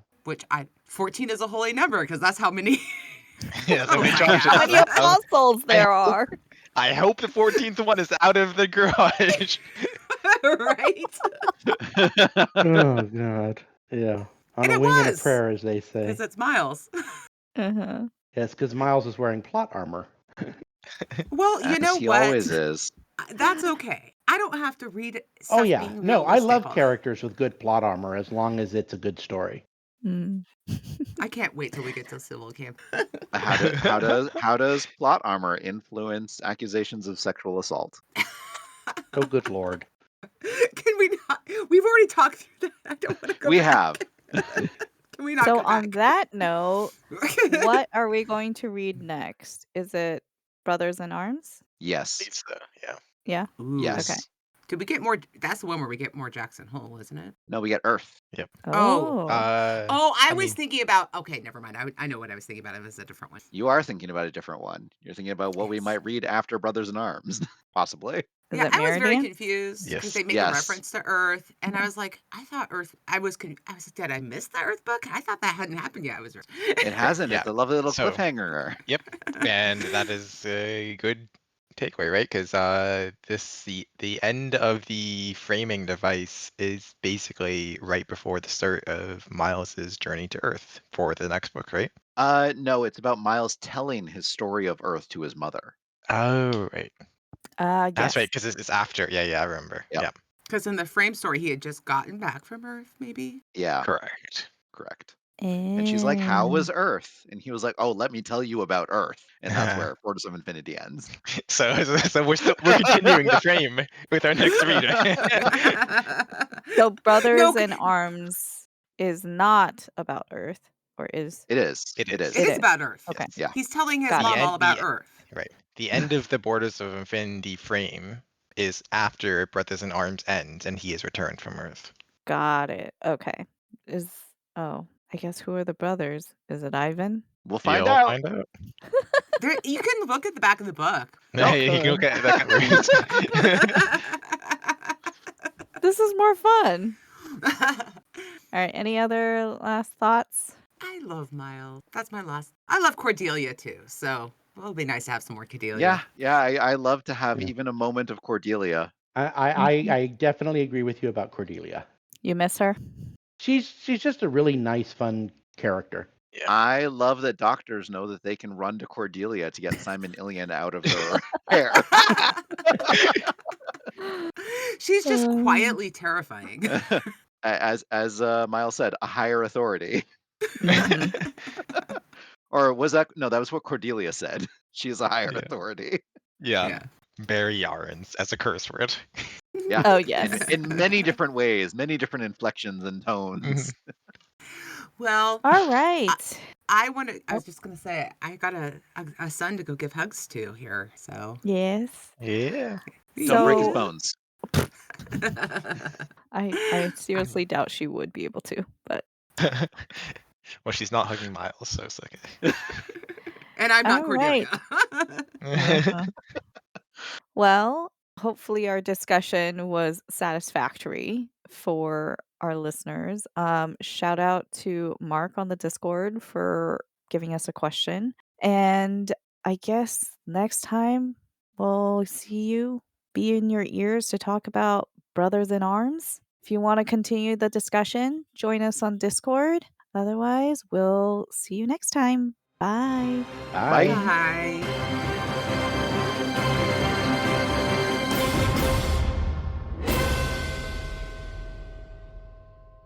14 is a holy number because that's how many. Yeah, so we my changed How many it. apostles there are. I hope the 14th one is out of the garage. Right? Oh God. Yeah. On And a it wing and a was. prayer, as they say. Because it's Miles. Uh-huh. Yes, because Miles is wearing plot armor. Well, you As know he what? always is. That's okay. I don't have to read Oh stuff yeah. being No, I realistic love all- characters with good plot armor as long as it's a good story. Mm. I can't wait till we get to Civil Camp. How does plot armor influence accusations of sexual assault? Oh good lord. Can we not? We've already talked through that. I don't want to go We back. have. Can we not So go on back? that note, what are we going to read next? Is it Brothers in Arms? Yes. Lisa, yeah. Yeah. Ooh. Yes. Okay. Did we get more? That's the one where we get more Jackson Hole, isn't it? No, we get Earth. Oh. Oh. I was thinking about. Okay, never mind. I know what I was thinking about. It was a different one. You are thinking about a different one. You're thinking about what we Yes. might read after Brothers in Arms, possibly. Is Yeah, it I was very Meridian? confused because Yes. they make Yes. a reference to Earth, and I was like, I thought Earth. I was. Did I miss the Earth book? I thought that hadn't happened yet. I was. It hasn't. Yeah. It's a lovely little So- cliffhanger. Yep. And that is a good takeaway, right? Because the end of the framing device is basically right before the start of Miles's journey to Earth for the next book, right? No, it's about Miles telling his story of Earth to his mother. Oh, right. Yes. That's right, because it's after. Yeah, I remember. Yep. Yeah, Because in the frame story, he had just gotten back from Earth, maybe. Yeah, correct. correct. And she's like, "How Mm. was Earth?" And he was like, "Oh, let me tell you about Earth." And that's where Portals of Infinity ends. So we're continuing the frame with our next reader. So Brothers No, in Arms is not about Earth, or is It is. It It is. is. it is is. about Earth. Okay. Yeah. He's telling his Got it. mom The all end- about the- Earth. Right. The end of the Borders of Infinity frame is after Brothers in Arms ends, and he is returned from Earth. Got it. Okay. I guess who are the brothers? Is it Ivan? We'll find You'll out. find out. You can look at the back of the book. No, Hey, you can look at that. This is more fun. All right. Any other last thoughts? I love Miles. That's my last. I love Cordelia too. So it'll be nice to have some more Cordelia. Yeah. I love to have Yeah. even a moment of Cordelia. I definitely agree with you about Cordelia. You miss her? She's just a really nice, fun character. Yeah. I love that doctors know that they can run to Cordelia to get Simon Ilian out of her hair. She's just quietly terrifying. As Miles said, a higher authority. Mhm. Or was that no? That was what Cordelia said. She's a higher Yeah. authority. Yeah. Barry Yarns as a curse word. Yeah. Oh, yes. In many different ways, many different inflections and tones. Well, All right. I was just gonna say I got a son to go give hugs to here. So Yes. Yeah. Don't break his So- bones. I seriously doubt she would be able to, but Well, she's not hugging Miles, so it's okay. and I'm not All Cordelia. Uh-huh. Well, hopefully our discussion was satisfactory for our listeners. Shout out to Mark on the Discord for giving us a question. And I guess next time we'll be in your ears to talk about Brothers in Arms. If you want to continue the discussion, join us on Discord. Otherwise, we'll see you next time. Bye. Bye. Bye.